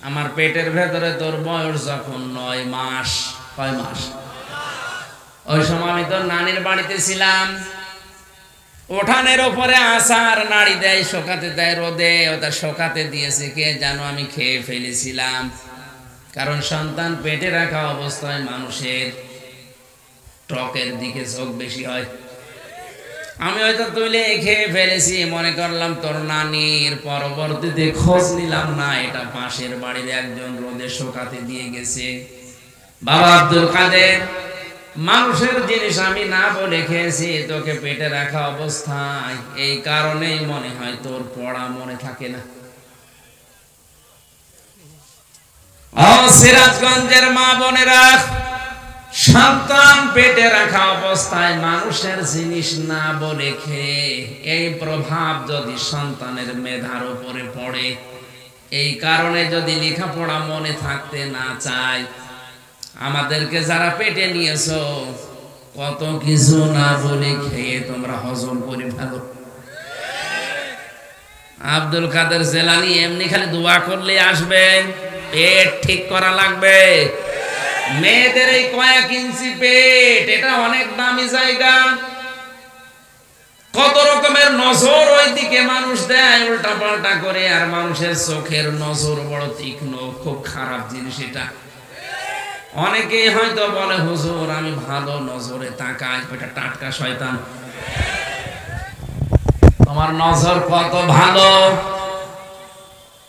আমার পেটের ভেতরে তোর বয়স যখন 9 মাস, কয় মাস? ওই সময় আমি তোর নানির বাড়িতে ছিলাম, উঠানের ওপরে আসার নাড়ি দেয়, শোকাতে দেয় রোদে, ওটা শোকাতে দিয়েছে কে জানো, আমি খেয়ে ফেলেছিলাম। কারণ সন্তান পেটে রাখা অবস্থায় মানুষের টকের দিকে ঝোঁক বেশি হয়। আমি হয়তো তুলে খেয়ে ফেলেছি, মনে করলাম তোর নানির, পরবর্তীতে খোঁজ নিলাম না এটা পাশের বাড়ির একজন রোদে শোকাতে দিয়ে গেছে। বাবা আব্দুল কাদের, মানুষের জিনিস আমি না বলে খেয়েছি তোকে পেটে রাখা অবস্থায়, এই কারণেই মনে হয় তোর পড়া মনে থাকে না। সিরাজগঞ্জের মা বোনেরা, সন্তান পেটে রাখা অবস্থায় মানুষের জিনিস না বলে খেয়ে এই প্রভাব যদি সন্তানের মেধার উপরে পড়ে, এই কারণে যদি লেখাপড়া মনে থাকতে না চায়, আমাদেরকে যারা পেটে নিয়েছো কত কিছু না বলে খেয়ে তোমরা হজম করে ফেলো। আব্দুল কাদের জিলানী এমনি খালি দোয়া করলে আসবে, পেট ঠিক করা লাগবে। মেয়েদের এই কয়েক ইঞ্চি পেট, এটা অনেক দামি জায়গা, কত রকমের নজর ওই দিকে মানুষ দেয় উল্টা পাল্টা করে, আর মানুষের চোখের নজর বড় তীক্ষ্ণ, খুব খারাপ জিনিস এটা। অনেকেই হয়তো বলে, হুজুর আমি ভালো নজরে তাকাই, এটা টাটকা শয়তান। তোমার নজর কত ভালো।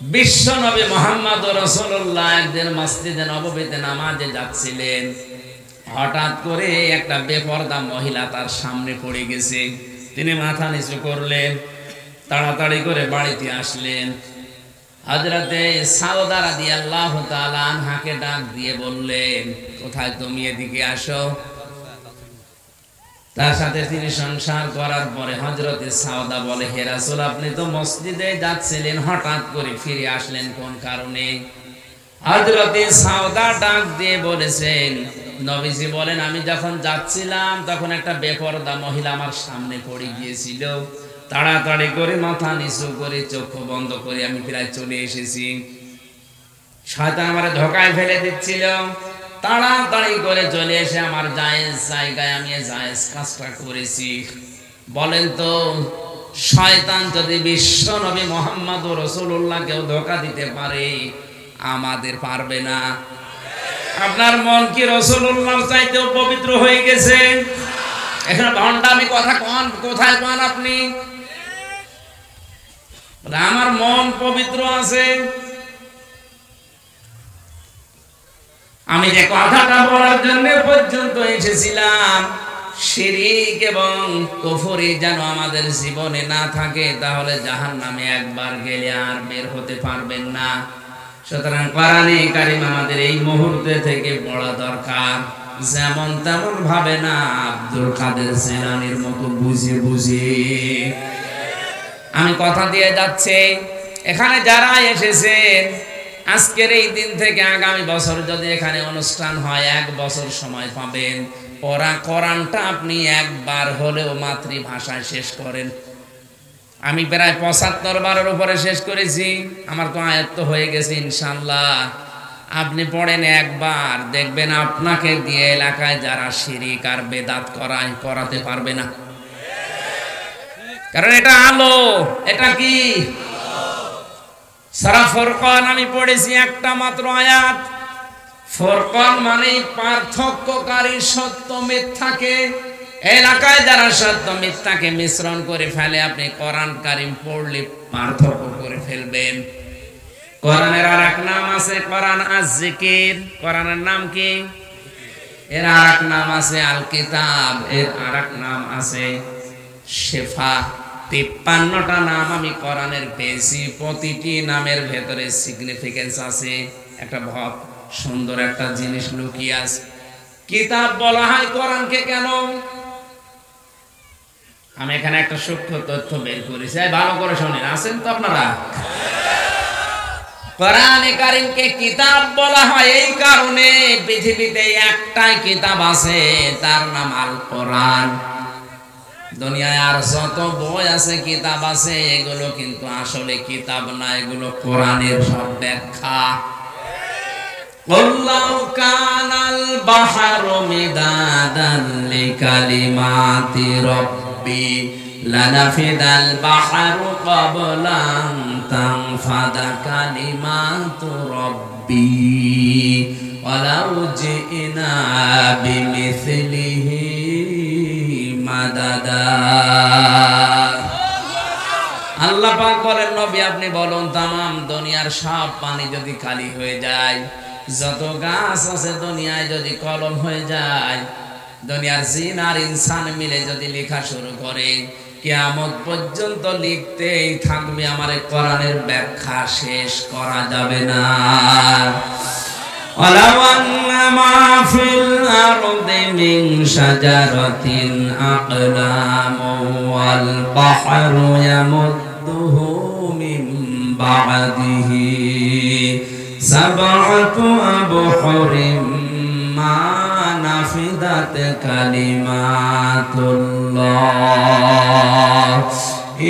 বিশ্ব নবী মুহাম্মদ রাসূলুল্লাহ একদিন মসজিদে নববীতে নামাজে যাচ্ছিলেন, হঠাৎ করে একটা বেপরদা মহিলা তার সামনে পড়ে গেছে। তিনি মাথা নিচু করলেন, তাড়াতাড়ি করে বাড়িতে আসলেন। হযরতে সাউদা রাদিয়াল্লাহু তাআলা আনহাকে ডাক দিয়ে বললেন, কোথায় তুমি, এদিকে আসো। তার সাথে তিনি সংসার করার পরে হযরতে সাউদা বলে, হে রাসূল আপনি তো মসজিদে যাচ্ছিলেন, হঠাৎ করে ফিরে আসলেন কোন কারণে? হযরতে সাউদা ডাক দিয়ে বলেছেন, নবীজি বলেন, আমি যখন যাচ্ছিলাম তখন একটা বেপরদা মহিলা আমার সামনে পড়ে গিয়েছিল, তাড়াতাড়ি করে মাথা নিচু করে চক্ষু বন্ধ করে আমি প্রায় চলে এসেছি। শয়তান আমারে ধোঁকায় ফেলে দিচ্ছিল, তাড়াতাড়ি করে চলে এসে আমার জায়েজ জায়গায় আমি জায়েজ কাজটা করেছি। বলেন তো, শয়তান যদি বিশ্ব নবী মুহাম্মদ রাসূলুল্লাহকেও ধোঁকা দিতে পারে, আমাদের পারবে না? আপনার মন কি রাসূলুল্লাহর চাইতেও পবিত্র হয়ে গেছে? এখানে ভণ্ডামি কথা কোথায় পান আপনি? আমার মন পবিত্র আছে। আমি যে কথাটা বলার জন্য পর্যন্ত এসেছিলাম, শিরক এবং কুফরি যেন আমাদের জীবনে না থাকে, তাহলে জাহান্নামে একবার গেলে আর বের হতে পারবেন না। সুতরাং কোরআনে কারীম আমাদের এই মুহূর্তে থেকে পড়া দরকার, যেমন তেমন ভাবে না, আব্দুল কাদের জিলানীর মতো বুঝে বুঝে। আমি কথা দিয়ে যাচ্ছি, এখানে যারা এসেছেন আজকের এই দিন থেকে আগামী বছর যদি এখানে অনুষ্ঠান হয়, 1 বছর সময় পাবেন, কোরআনটা আপনি একবার হলেও মাতৃভাষায় শেষ করেন। আমি প্রায় 75 বারের উপরে শেষ করেছি, আমার তো আয়ত্ত হয়ে গেছে ইনশাআল্লাহ। আপনি পড়েন একবার, দেখবেন আপনাকে দিয়ে এলাকায় যারা শিরিক আর বেদাত করাতে পারবে না। কারণ এটা আলো। এটা কি? সূরা ফুরকান আমি পড়েছি একটা মাত্র আয়াত, ফুরকান মানে পার্থক্যকারী সত্য মিথ্যাকে। এলাকায় যারা সত্য মিথ্যাকে মিশ্রণ করে ফেলে, আপনি কোরআন কারীম পড়লে পার্থক্য করে ফেলবেন। কোরআনের আরেক নাম আছে কোরআন আয-যিকির। কোরআনের নাম কি? এর আরেক নাম আছে আল কিতাব, এর আরেক নাম আছে শিফা। 53টা নাম আমি কোরআনের পেয়েছি। প্রতিটি নামের ভেতরে সিগনিফিকেন্স আছে, একটা ভাব, সুন্দর একটা জিনিস লুকিয়ে আছে। কিতাব বলা হয় কোরআনকে কেন? আমি এখানে একটা সূক্ষ্ম তথ্য বের করেছি, ভালো করে শুনেন। আছেন তো আপনারা? কোরআনে কারীমকে কিতাব বলা হয় এই কারণে, পৃথিবীতে একটাই কিতাব আছে, তার নাম আল কোরআন। দুনিয়ায় আর যত বই আছে, কিতাব আছে, এগুলো কিন্তু আসলে কিতাব না, এগুলো কোরআনের সব ব্যাখ্যা। আল্লাহু কানাল বাহরু মিদাদান লিকালিমাতি রাব্বি লানাফিদাল বাহরু ক্বাবলা আন তানফাদা কালিমাতু রাব্বি ওয়ালাউ জিনা বিমিসলিহি মাদাদা। আল্লাহ পাক বলেন, নবী আপনি বলুন, তামাম দুনিয়ার সব পানি যদি খালি হয়ে যায়, যত গাছ আছে দুনিয়ায় যদি কলম হয়ে যায়, দুনিয়ার জিন আর ইনসান মিলে যদি লেখা শুরু করে, কিয়ামত পর্যন্ত লিখতেই থাকবে, আমার কোরআনের ব্যাখ্যা শেষ করা যাবে না। ওয়ালাউ আন্না মা ফিল আরদি মিন শাজারাতিন আকলামু ওয়াল বাহরু ইয়ামুদ্দুহু মিন বা'দিহি সাবআতু আবহুরিম মা নাফিদাত কালিমাতুল্লাহ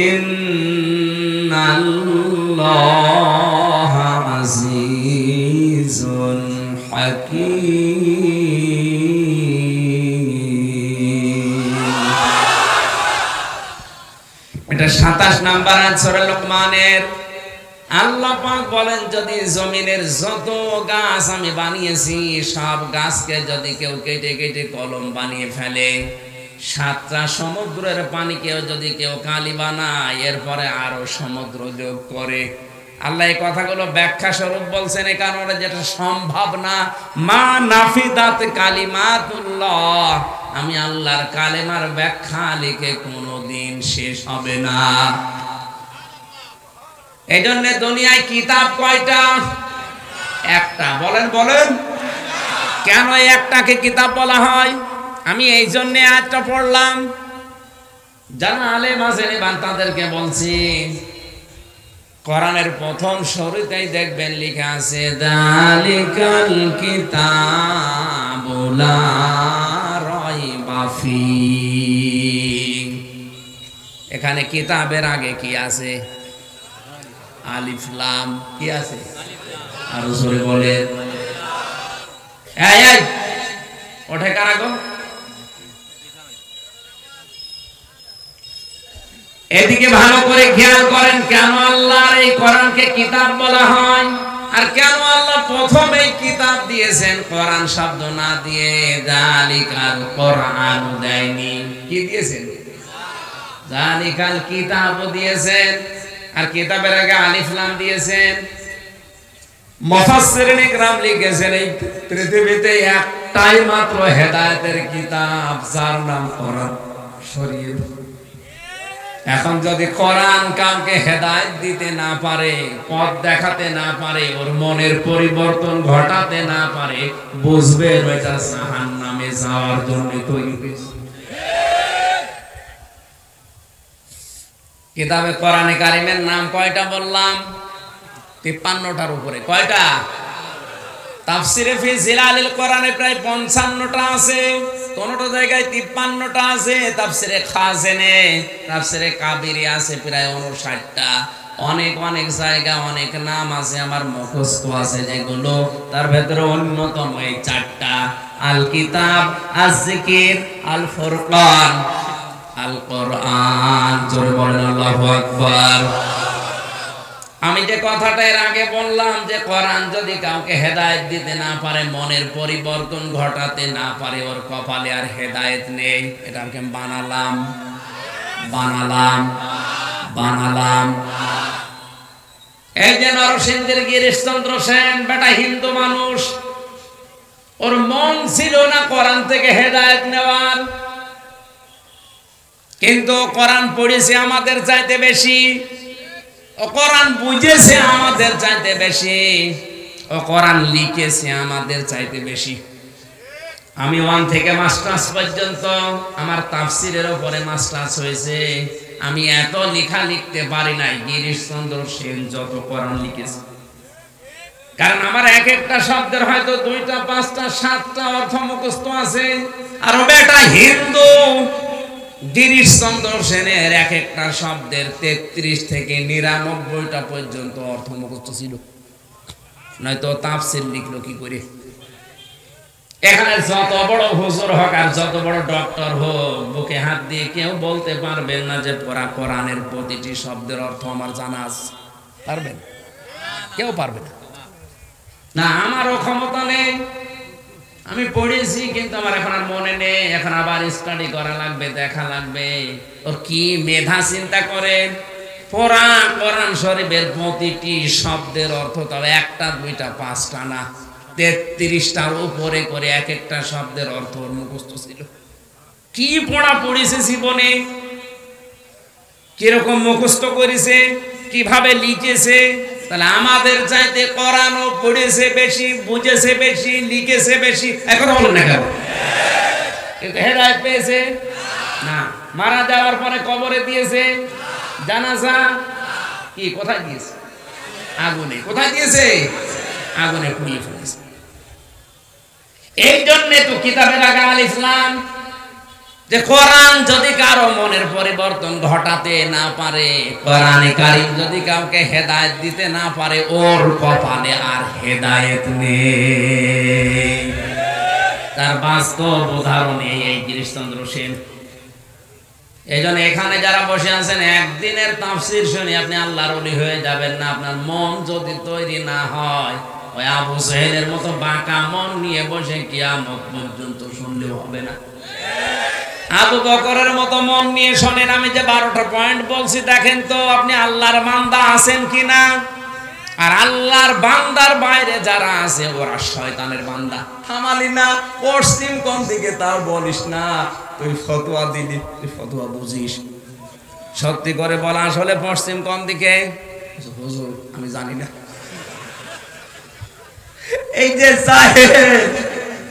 ইন্নাল্লাহা আজিজুন হাকীম। এটা 27 নাম্বার সূরা লোকমানের। আল্লাহ পাক বলেন, যদি জমিনের যত গাছ আমি বানিয়েছি, সব গাছকে যদি কেউ কেটে কেটে কলম বানিয়ে ফেলে, 7টা সমুদ্রের পানিকেও যদি কেউ কালি বানায়, এরপরে আরো সমুদ্র যোগ করে, আল্লাহ এই কথাগুলো ব্যাখ্যা স্বরূপ বলছেন, এই কারণে যেটা সম্ভব না। মা নাফিদাত কালিমাতুল্লাহ, আমি আল্লাহর কালেমার ব্যাখ্যা লিখে কোনোদিন শেষ হবে না। এই জন্য দুনিয়ায় কিতাব কয়টা? একটা। বলেন বলেন, কেন একটাকে কিতাব বলা হয়? আমি এই জন্য আয়াতটা পড়লাম, যারা আলেম আছেন তাদেরকে বলছি, কোরআনের প্রথম শুরুতেই দেখবেন লেখা আছে যালিকাল কিতাবু লা রাইবা ফীহি। এখানে কিতাবের আগে কি আছে? আলিফ লাম। কি আছে? আরো জোরে বলেন। এই এই ওঠে কারা গো? এদিকে ভালো করে খেয়াল করেন, কেন আল্লাহর এই কোরআনকে কিতাব বলা হয়, আর কেন আল্লাহ প্রথম এই কিতাব দিয়েছেন, কোরআন শব্দ না দিয়ে যালিকাল কোরআন দেয়নি। কি দিয়েছেন? যালিকাল কিতাব দিয়েছেন, আর কিতাবের আগে আলিফ লাম দিয়েছেন। মুফাসসিরিন ইকরাম লিখেছেন, এই পৃথিবীতে একটাই মাত্র হেদায়েতের কিতাব, যার নাম কোরআন শরীফ। এখন যদি কোরআন কাউকে হেদায়েত দিতে না পারে, পথ দেখাতে না পারে, ওর মনের পরিবর্তন ঘটাতে না পারে, বুঝবেন ওইটা জাহান্নামে যাওয়ার জন্য তৈরি হয়েছে। কিতাবে কোরআনে কারিমের নাম কয়টা বললাম? 53টার উপরে। কয়টা? তাফসিরে ফি জিলালিল কোরআনে প্রায় 55টা আছে, কোনটা জায়গায় 53টা আছে। তাফসিরে খাজেনে, তাফসিরে কাবিরি আছে প্রায় 59টা। অনেক অনেক জায়গা অনেক নাম আছে, আমার মুখস্থ আছে যেগুলো, তার ভেতরে অন্যতম এই 4টা: আল কিতাব, আয-যিকির, আল ফুরকান, আল কোরআন। জোরে বলেন আল্লাহু আকবার। আমি যে কথাটা এর আগে বললাম যে কোরআন যদি কাউকে হেদায়েত দিতে না পারে, মনের পরিবর্তন ঘটাতে না পারে, ওর কপালে আর হেদায়েত নেই। এটা আমি বানালাম। এই যে নরসিংদীর গিরিশচন্দ্র সেন, বেটা হিন্দু মানুষ, ওর মন ছিল না কোরআন থেকে হেদায়েত নেওয়ার, কিন্তু কোরআন পড়েছে আমাদের চাইতে বেশি, ও কোরআন বুঝেছে আমাদের চাইতে বেশি, ও কোরআন লিখেছে আমাদের চাইতে বেশি। আমি 1 থেকে মাস্টার্স পর্যন্ত আমার তাফসিরের উপরে মাস্টার্স হয়েছে। আমি এত লেখা লিখতে পারি নাই গিরিশচন্দ্র সেন যত কোরআন লিখেছে। কারণ আমার এক একটা শব্দের হয়তো 2টা 5টা 7টা অর্থ মুখস্থ আছে। আর বেটা হিন্দু, গিরিশচন্দ্র সেনের এক একটা শব্দের 33 থেকে 99টা পর্যন্ত অর্থ মুখস্থ ছিল, নয়তো তাফসীর লিখলো কি করে? এখানে যত বড় হুজুর হোক আর যত বড় ডক্টর হোক, বুকে হাত দিয়ে কেউ বলতে পারবেন না যে কোরআনের প্রতিটি শব্দের অর্থ আমার জানা আছে। পারবেন? কেউ পারবে না। না, আমারও ক্ষমতা নেই। আমি পড়েছি কিন্তু আমার এখন আর মনে নেই। এখন আবার স্টাডি করা লাগবে, দেখা লাগবে। ওর কি মেধা চিন্তা করেন। পুরা কোরআন শরীফের প্রতিটি শব্দের অর্থ তবে 1টা 2টা 5টা না, 33টার উপরে করে এক একটা শব্দের অর্থ ওর মুখস্থ ছিল। কি পড়া পড়েছে জীবনে, কিরকম মুখস্থ করেছে, কিভাবে লিখেছে। তাহলে আমাদের চাইতে কোরআনও পড়েছে বেশি, বুঝেছে বেশি, লিখেছে বেশি। এখন বলুন না কেন? কিন্তু হেদায়েত পেয়েছে না। মারা যাওয়ার পরে কবরে দিয়েছে জানাজা, কি কোথায় দিয়েছে? আগুনে। কোথায় দিয়েছে? আগুনে পুড়িয়ে ফেলেছে। এই জন্য তো কিতাবে রাখা আল ইসলাম যে কোরআন যদি কারো মনের পরিবর্তন ঘটাতে না পারে, কোরআনে কারীম যদি কাউকে হেদায়েত দিতে না পারে, ওর কপালে আর হেদায়েত নেই। তার বাস্তব উদাহরণ এই গিরিশচন্দ্র সেন। এই জন্য এখানে যারা বসে আছেন, একদিনের তাফসীর শুনে আপনি আল্লাহর ওলি হয়ে যাবেন না। আপনার মন যদি তৈরি না হয়, ওই আবু সেহেলের মতো বাঁকা মন নিয়ে বসে কিয়ামত পর্যন্ত শুনলেও হবে না। আবু বকরের মতো মন নিয়ে শোনেন। আমি যে 12টা পয়েন্ট বলছি, দেখেন তো আপনি আল্লাহর বান্দা আছেন কিনা। আর আল্লাহর বান্দার বাইরে যারা আছে ওরা শয়তানের বান্দা। হামালি না, পশ্চিম কোন দিকে তাও বলিস না। তুই ফতোয়া দিলি, তুই ফতোয়া বুঝিস। সত্যি করে বলা, আসলে পশ্চিম কোন দিকে? হুজুর আমি জানি না। এই যে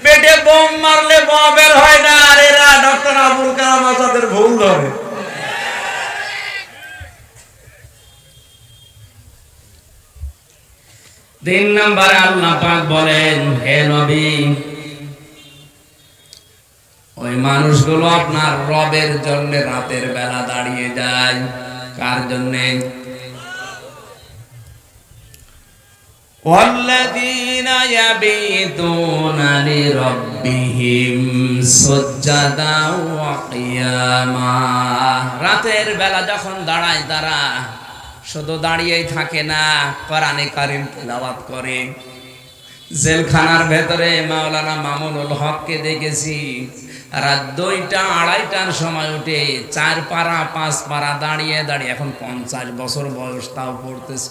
পেটে বোম মারলে বের হয় না, আর এরা ডক্টর আবুল কালাম আজাদের ভুল ধরে। তিন নম্বরে আল্লাহ পাক বলেন, হে নবী, ওই মানুষগুলো আপনার রবের জন্য রাতের বেলা দাঁড়িয়ে যায়। কার জন্যে? والذين يبيتون لربهم سجدا وقياما। রাতের বেলা যখন দাঁড়ায় তারা শুধু দাঁড়িয়েই থাকে না, কোরআনে কারীম তেলাওয়াত করে। জেলখানার ভেতরে মাওলানা মামুনুল হককে দেখেছি রাত 2টা 2:30টার সময় উঠে 4 পারা 5 পারা দাঁড়িয়ে দাঁড়িয়ে, এখন 50 বছর বয়স, তাও পড়তেছে।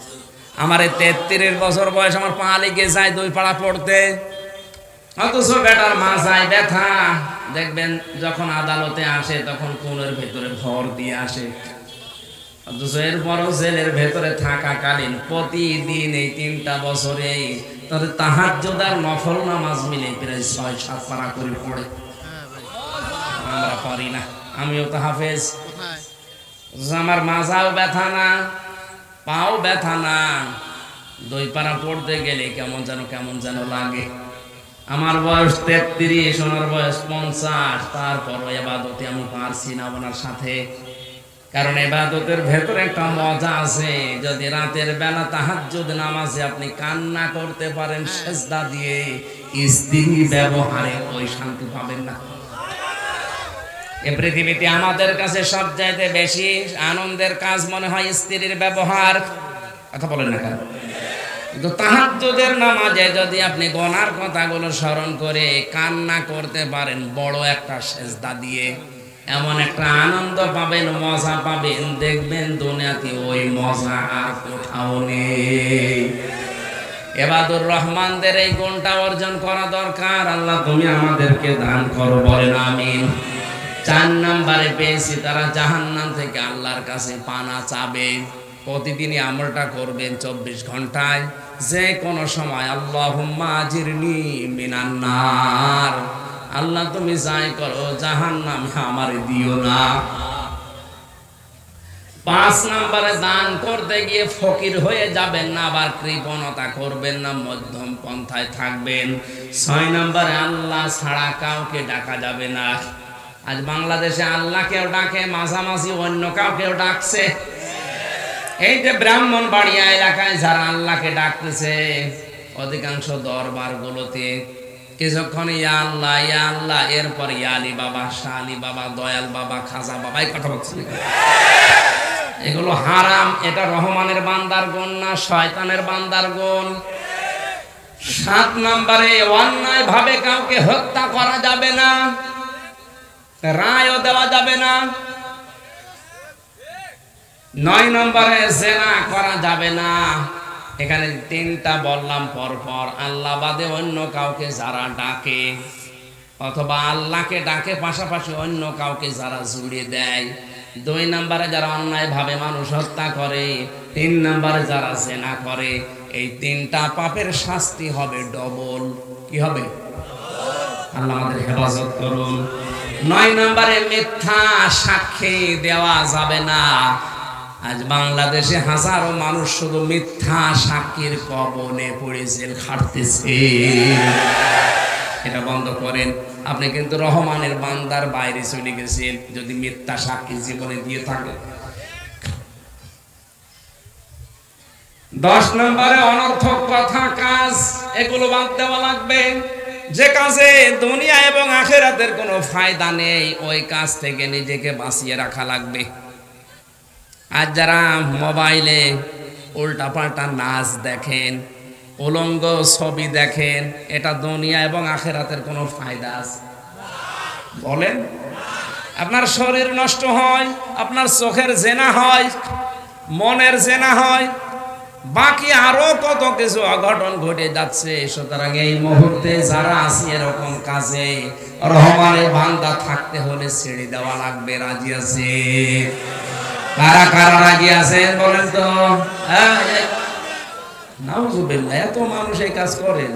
আমার 33 বছর বয়স, আমার পা লেগে যায় 2 পারা পড়তে। অথচ বেটার মাথায় ব্যথা। দেখবেন যখন আদালতে আসে তখন কোণের ভেতরে ভর দিয়ে আসে। অথচ এরপরও জেলের ভেতরে থাকাকালীন প্রতিদিন এই 3টা বছরে তাদের তাহাজ্জুদ আর নফল নামাজ মিলে প্রায় 6-7 পারা করে পড়ে। আমরা পারি না। আমিও তো হাফেজ, আমার মাথাও ব্যথা না, পাও ব্যথা না। 2 পারা পড়তে গেলে কেমন যেন লাগে। আমার বয়স 33, ওনার বয়স 50, তারপরও ইবাদতে আমি পারছি না ওনার সাথে। কারণ ইবাদতের ভেতরে একটা মজা আছে। যদি রাতের বেলা তাহাজ্জুদ নামাজে আপনি কান্না করতে পারেন সেজদা দিয়ে, স্ত্রী ব্যবহারে ওই শান্তি পাবেন না। এই পৃথিবীতে আমাদের কাছে সবচাইতে বেশি আনন্দের কাজ মনে হয় স্ত্রীর ব্যবহার। কথা বলেন না কেন? কিন্তু তাহাজ্জুদের নামাজে যদি আপনি গুনার কথাগুলো স্মরণ করে কান্না করতে পারেন বড় একটা সেজদা দিয়ে, এমন একটা আনন্দ পাবেন, মজা পাবেন, দেখবেন দুনিয়াতে ওই মজা আর কোথাও নেই। ইবাদুর রহমানদের এই গুণটা অর্জন করা দরকার। আল্লাহ তুমি আমাদেরকে দান করো, বলেন আমিন। 4 নম্বরে পেয়েছি তারা জাহান্নাম থেকে আল্লাহর কাছে পানা চাবে। প্রতিদিনই আমলটা করবেন 24 ঘন্টায়, যে কোনো সময় আল্লাহুম্মা আজিরনি মিনান নার, আল্লাহ তুমি যাই করো জাহান্নামে আমারে দিও না। 5 নম্বরে দান করতে গিয়ে ফকির হয়ে যাবেন না, আবার কৃপণতা করবেন না, মধ্যম পন্থায় থাকবেন। 6 নম্বরে আল্লাহ ছাড়া কাউকে ডাকা যাবে না। আজ বাংলাদেশে আল্লাহ কেউ ডাকে, মাঝামাঝি অন্য কাউকেও ডাকছে। এই যে ব্রাহ্মণবাড়িয়া এলাকায় যারা আল্লাহকে ডাকতেছে, অধিকাংশ দরবার গুলোতে কিছুক্ষণ ইয়া আল্লাহ ইয়া আল্লাহ, এরপর ইয়া আলী বাবা, শাহ আলী বাবা, দয়াল বাবা, খাজা বাবা, এই কথা বলছেন। এগুলো হারাম। এটা রহমানের বান্দার গুণ না, শয়তানের বান্দার গুণ। 7 নম্বরে অন্যায় ভাবে কাউকে হত্যা করা যাবে না, রায়ও দেওয়া যাবে না। 9 নম্বরে জিনা করা যাবে না। এখানে 3টা বললাম পরপর। আল্লাহ বাদে অন্য কাউকে যারা ডাকে, অথবা আল্লাহকে ডাকে পাশাপাশি অন্য কাউকে যারা জুড়ে দেয়। 2 নম্বরে যারা অন্যায় ভাবে মানুষ হত্যা করে। 3 নম্বরে যারা জিনা করে। এই 3টা পাপের শাস্তি হবে ডবল। কি হবে? আল্লাহ আমাদের হেফাজত করুন। 9 নম্বরে মিথ্যা সাক্ষী দেওয়া যাবে না। আজ বাংলাদেশে হাজারো মানুষ শুধু মিথ্যা সাক্ষীর কবলে পড়ে জেল খাটতেছে। এটা বন্ধ করেন। আপনি কিন্তু রহমানের বান্দার বাইরে চলে গেছেন যদি মিথ্যা সাক্ষী জীবনে দিয়ে থাকে। 10 নম্বরে অনর্থক কথা কাজ, এগুলো বাদ দেওয়া লাগবে। যে কাজে দুনিয়া এবং আখিরাতের কোনো ফায়দা নেই, ওই কাজ থেকে নিজেকে বাঁচিয়ে রাখা লাগবে। আর যারা মোবাইলে উল্টাপাল্টা নাচ দেখেন, উলঙ্গ ছবি দেখেন, এটা দুনিয়া এবং আখিরাতের কোনো ফায়দা আছে? বলেন। আপনার শরীর নষ্ট হয়, আপনার চোখের জেনা হয়, মনের জেনা হয়, বাকি আরো কত কিছু অঘটন ঘটে যাচ্ছে। সুতরাং এই মুহূর্তে যারা আছে এরকম কাজে, রহমানের বান্দা থাকতে হলে ছেড়ে দেওয়া লাগবে। রাজি আছে? কারা কারা রাজি আছেন বলেন তো? নাউজুবিল্লাহ, এত মানুষ এই কাজ করেন।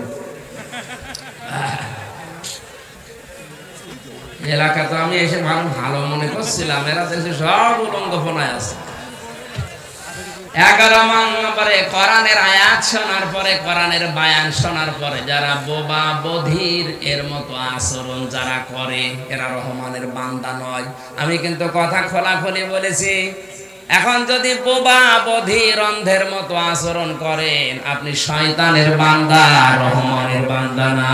এলাকা তো আমি এসে ভালো মনে করছিলাম, এরা দেশে সব উলঙ্গপনায় আছে। 11 নম্বরে কোরআনের আয়াত শোনার পরে, কোরআনের বায়ান শোনার পরে যারা বোবা বধির এর মতো আচরণ যারা করে, এরা রহমানের বান্দা নয়। আমি কিন্তু কথা খোলাখুলি বলেছি। এখন যদি বোবা বধির অন্ধের মতো আচরণ করেন, আপনি শয়তানের বান্দা, রহমানের বান্দা না।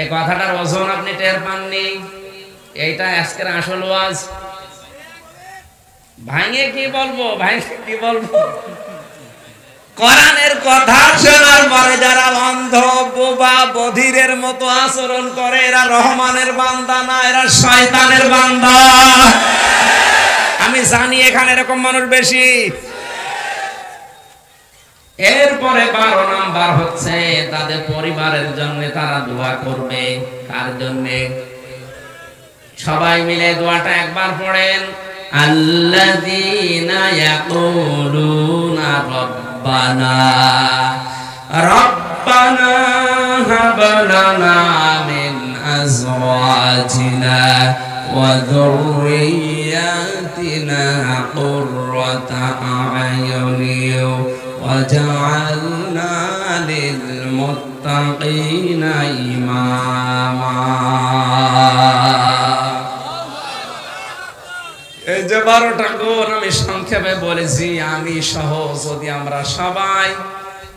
এই কথাটার ওজন আপনি টের পাননি। এইটা আজকের আসল ওয়াজ। ভাঙে কি বলবো, ভাঙে কি বলবো? কোরআনের কথা শোনার পরে যারা অন্ধ বোবা বধিরের মতো আচরণ করে, এরা রহমানের বান্দা না, এরা শয়তানের বান্দা। আমি জানি এখানে এরকম মানুষ বেশি। এরপরে 12 নাম্বার হচ্ছে তাদের পরিবারের জন্য তারা দোয়া করবে। কার জন্য? সবাই মিলে দোয়াটা একবার পড়েন। আল্লাযীনা ইয়াকুলুনা রাব্বানা রাব্বানা হাব লানা মিন আজওয়াজিনা ওয়া যুররিয়্যাতিনা কুররাতা আ'য়ুনিন ওয়াজআলনা লিল মুত্তাকিনা ইমামা। এই যে 12টা গুণ আমি সংক্ষেপে বলেছি, আমি সহ যদি আমরা সবাই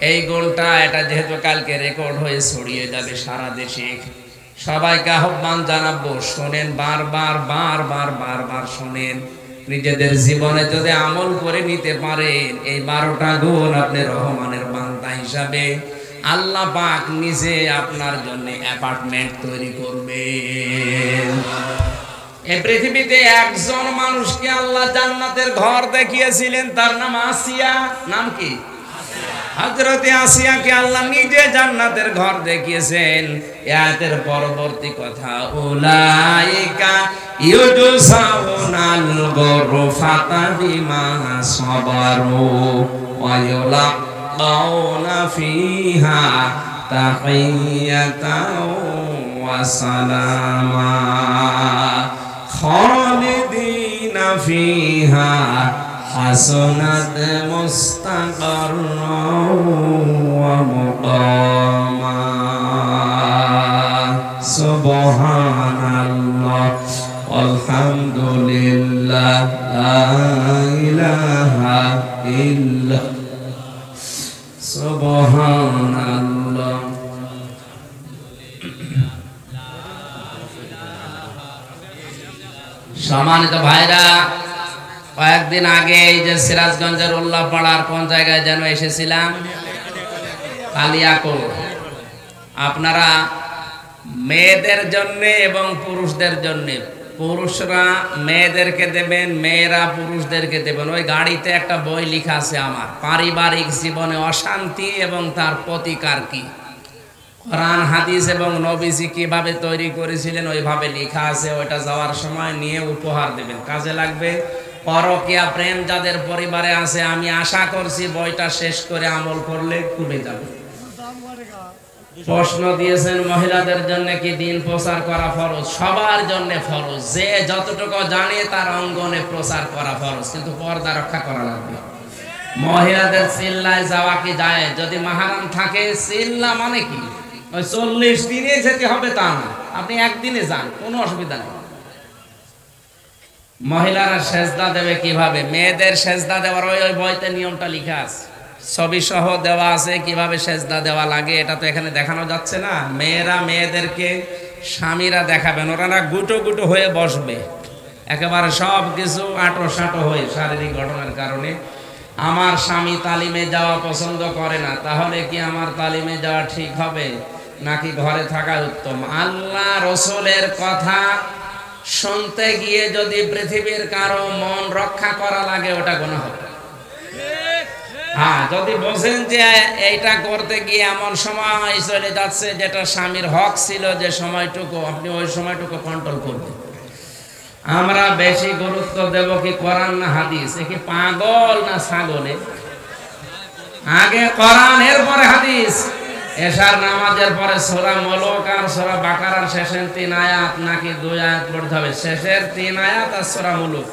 এই গুণটা, এটা যেহেতু কালকে রেকর্ড হয়ে ছড়িয়ে যাবে সারা দেশে, সবাইকে আহ্বান জানাবো, শোনেন, বারবার বারবার বারবার শোনেন। নিজেদের জীবনে যদি আমল করে নিতে পারেন, এই 12টা গুণ আপনি রহমানের বান্দা হিসাবে আল্লাহ পাক নিজে আপনার জন্য অ্যাপার্টমেন্ট তৈরি করবেন। এই পৃথিবীতে একজন মানুষকে আল্লাহ জান্নাতের ঘর দেখিয়েছিলেন, তার নাম আসিয়া। নাম কি? হযরতে আসিয়াকে আল্লাহ নিজে জান্নাতের ঘর দেখিয়েছেন। এই আয়াতের পরবর্তী কথা, উলাইকা ইউজসাউনাল গুরফাতা বিমা সাবারু ওয়া ইউলাকাউনা ফিহা তাহিয়াতাও ওয়া সালামা খালিদিনা ফিহা হাসনাত মুস্তাকাররাও ওয়া মুকামা। সুবহানাল্লাহ আলহামদুলিল্লাহ লা ইলাহা ইল্লা সুবহানাল্লাহ। সম্মানিত ভাইরা, কয়েকদিন আগে এই যে সিরাজগঞ্জের উল্লাপাড়ার কোন জায়গায় যেন এসেছিলাম, কালিয়াকোট। আপনারা মেয়েদের জন্য এবং পুরুষদের জন্য, পুরুষরা মেয়েদেরকে দেবেন, মেয়েরা পুরুষদেরকে দেবেন। ওই গাড়িতে একটা বই লেখা আছে আমার, পারিবারিক জীবনে অশান্তি এবং তার প্রতিকার কি। কোরআন হাদিস এবং নবীজি কিভাবে তৈরি করেছিলেন ওইভাবে লেখা আছে। ওইটা যাওয়ার সময় নিয়ে উপহার দেবেন, কাজে লাগবে। পরকীয়া প্রেম যাদের পরিবারে আছে, আমি আশা করছি বইটা শেষ করে আমল করলে খুলে যাবে। প্রশ্ন দিয়েছেন মহিলাদের জন্য কি দিন প্রচার করা ফরজ? সবার জন্য ফরজ। যে যতটুকু জানে তার অঙ্গনে প্রচার করা ফরজ, কিন্তু পর্দা রক্ষা করা লাগবে। মহিলাদের চিল্লায় যাওয়া কি যায়? যদি মাহরাম থাকে, চিল্লা মানে কি ওই 40 দিনে যেতে হবে তা না, আপনি একদিনে যান, কোনো অসুবিধা নেই। মহিলারা সেজদা দেবে কিভাবে? মেয়েদের সেজদা দেওয়ার ওই বইতে নিয়মটা লেখা আছে, ছবি সহ দেওয়া আছে কিভাবে সেজদা দেওয়া লাগে। এটা তো এখানে দেখানো যাচ্ছে না। মেয়েরা মেয়েদেরকে স্বামীরা দেখাবেন, ওরা না গুটো গুটো হয়ে বসবে, একেবারে সব কিছু আটো সাটো হয়ে শারীরিক ঘটনার কারণে। আমার স্বামী তালিমে যাওয়া পছন্দ করে না, তাহলে কি আমার তালিমে যাওয়া ঠিক হবে নাকি ঘরে থাকা উত্তম? আল্লাহ রসুলের কথা শুনতে গিয়ে যদি পৃথিবীর কারো মন রক্ষা করা লাগে, ওটা গুনাহ হবে। হ্যাঁ, যদি বোঝেন যে এইটা করতে গিয়ে এমন সময় চলে যাচ্ছে যেটা স্বামীর হক ছিল, যে সময়টুকু আপনি ওই সময়টুকু কন্ট্রোল করবেন। আমরা বেশি গুরুত্ব দেব কি কোরআন না হাদিস? এ কি পাগল না ছাগলে? আগে কোরআন, এরপরে হাদিস। এশার নামাজের পরে সূরা মুলক আর সূরা বাকারার শেষের 3 আয়াত নাকি 2 আয়াত পড়তে হবে? শেষের 3 আয়াত আর সূরা মুলক।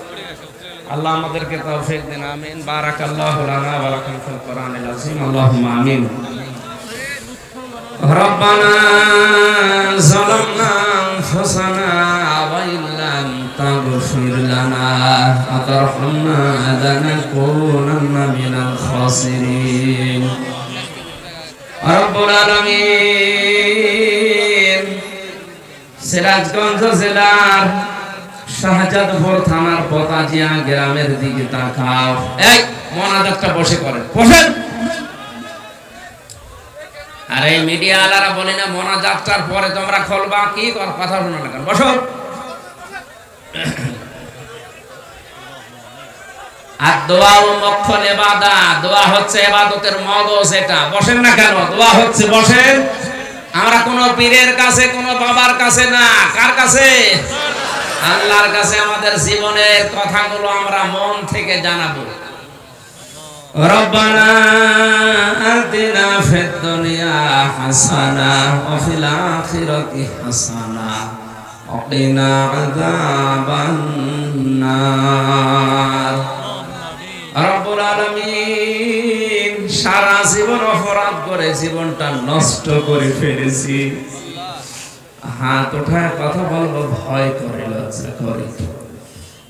আল্লাহ আমাদেরকে তৌফিক দিন, আমিন। বারাকাল্লাহু লানা ওয়া লাকুম ফিল কোরআনিল আযীম। আল্লাহুম্মা আমিন। রব্বানা যালামনা আনফুসানা ওয়া ইল্লাম তাগফির লানা ওয়া তারহামনা লানাকুনান্না মিনাল খাসিরিন। রব্বুল আলামিন, সিরাজগঞ্জ জেলার শাহজাদপুর থানার পতাজিয়া গ্রামের দিকে তাকাও। এই মোনাজাতটা বসে করেন, বসেন। আর এই মিডিয়া আলারা বলে না মোনাজাতটার পরে তোমরা খুলবা, কি কর কথা শোনো না কেন? বসো। আর দোয়া ও মক্খল ইবাদত, দোয়া হচ্ছে ইবাদতের মগজ। এটা বসেন না কেন? দোয়া হচ্ছে, বসেন। আমরা কোন পীরের কাছে, কোন বাবার কাছে না, কার কাছে? আল্লাহর কাছে আমাদের জীবনের কথাগুলো আমরা মন থেকে জানাবো। রব্বানা আতিনা ফিদ দুনিয়া হাসানা ওয়া ফিল আখিরাতি হাসানা ওয়া কিনা আযাবান নার। রব্বুল আলামিন, সারা জীবন অপরাধ করে জীবনটা নষ্ট করে ফেলেছি। হাত ওঠায় কথা বলবো ভয় করে, লজ্জা করে।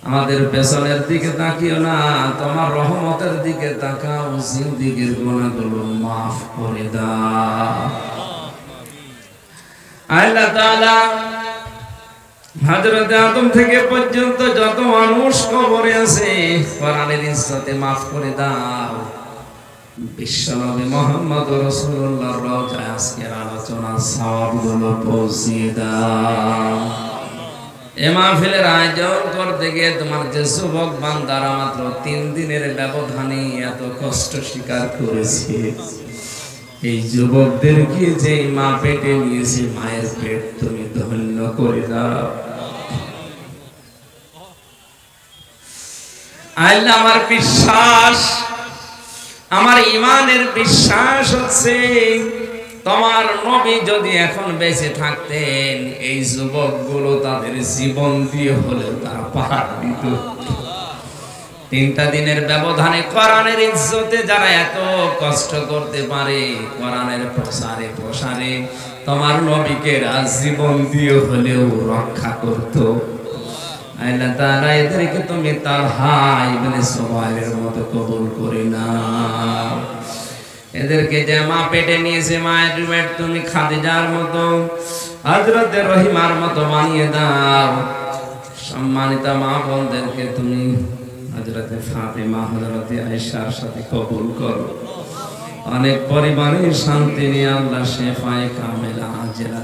আমাদের পেছনের দিকে তাকিও না, তোমার রহমতের দিকে তাকাও। জিন্দেগীর গুনাহগুলো মাফ করে দাও। আল্লাহ তাআলা হযরত আদম থেকে পর্যন্ত যত মানুষ কবরে আছে কোরআনের ইজ্জতে maaf করে দাও। বিশ্বনবী মুহাম্মদ রাসূলুল্লাহর রওজায় আজকের আলোচনার সওয়াবগুলো পৌঁছিয়ে দাও। এই মাহফিলের আয়োজন করতে গিয়ে তোমার যে যুবক বান্দারা মাত্র 3 দিনের ব্যবধানে এত কষ্ট স্বীকার করেছে, এই যুবকদেরকে যে মা পেটে নিয়েছে মায়ের পেট তুমি ধন্য করে দাও। আল্লাহ আমার বিশ্বাস, আমার ঈমানের বিশ্বাস হচ্ছে তোমার নবী যদি এখন বেঁচে থাকতেন এই যুবকগুলো তাদের জীবন দিয়ে হলেও তারা পার দিত। 3টা দিনের ব্যবধানে কোরআনের ইজ্জতে যারা এত কষ্ট করতে পারে কোরআনের প্রসারে প্রসারে তোমার নবীকে জীবন দিয়ে হলেও রক্ষা করত। আল্লাহ তাআলা এদেরকে তুমি তালহা ইবনে সুবাইরের মতো কবুল করে নাও। এদেরকে যে মা পেটে নিয়েছে মায়ের পেট তুমি খাদিজার মতো হযরতে রহিমার মতো বানিয়ে দাও। সম্মানিত মা বোনদেরকে তুমি হযরতে ফাতেমা হযরতে আয়েশার সাথে কবুল করো। অনেক পরিবারে শান্তি নিয়ে আল্লাহ শেফায়ে কামেলা আজরা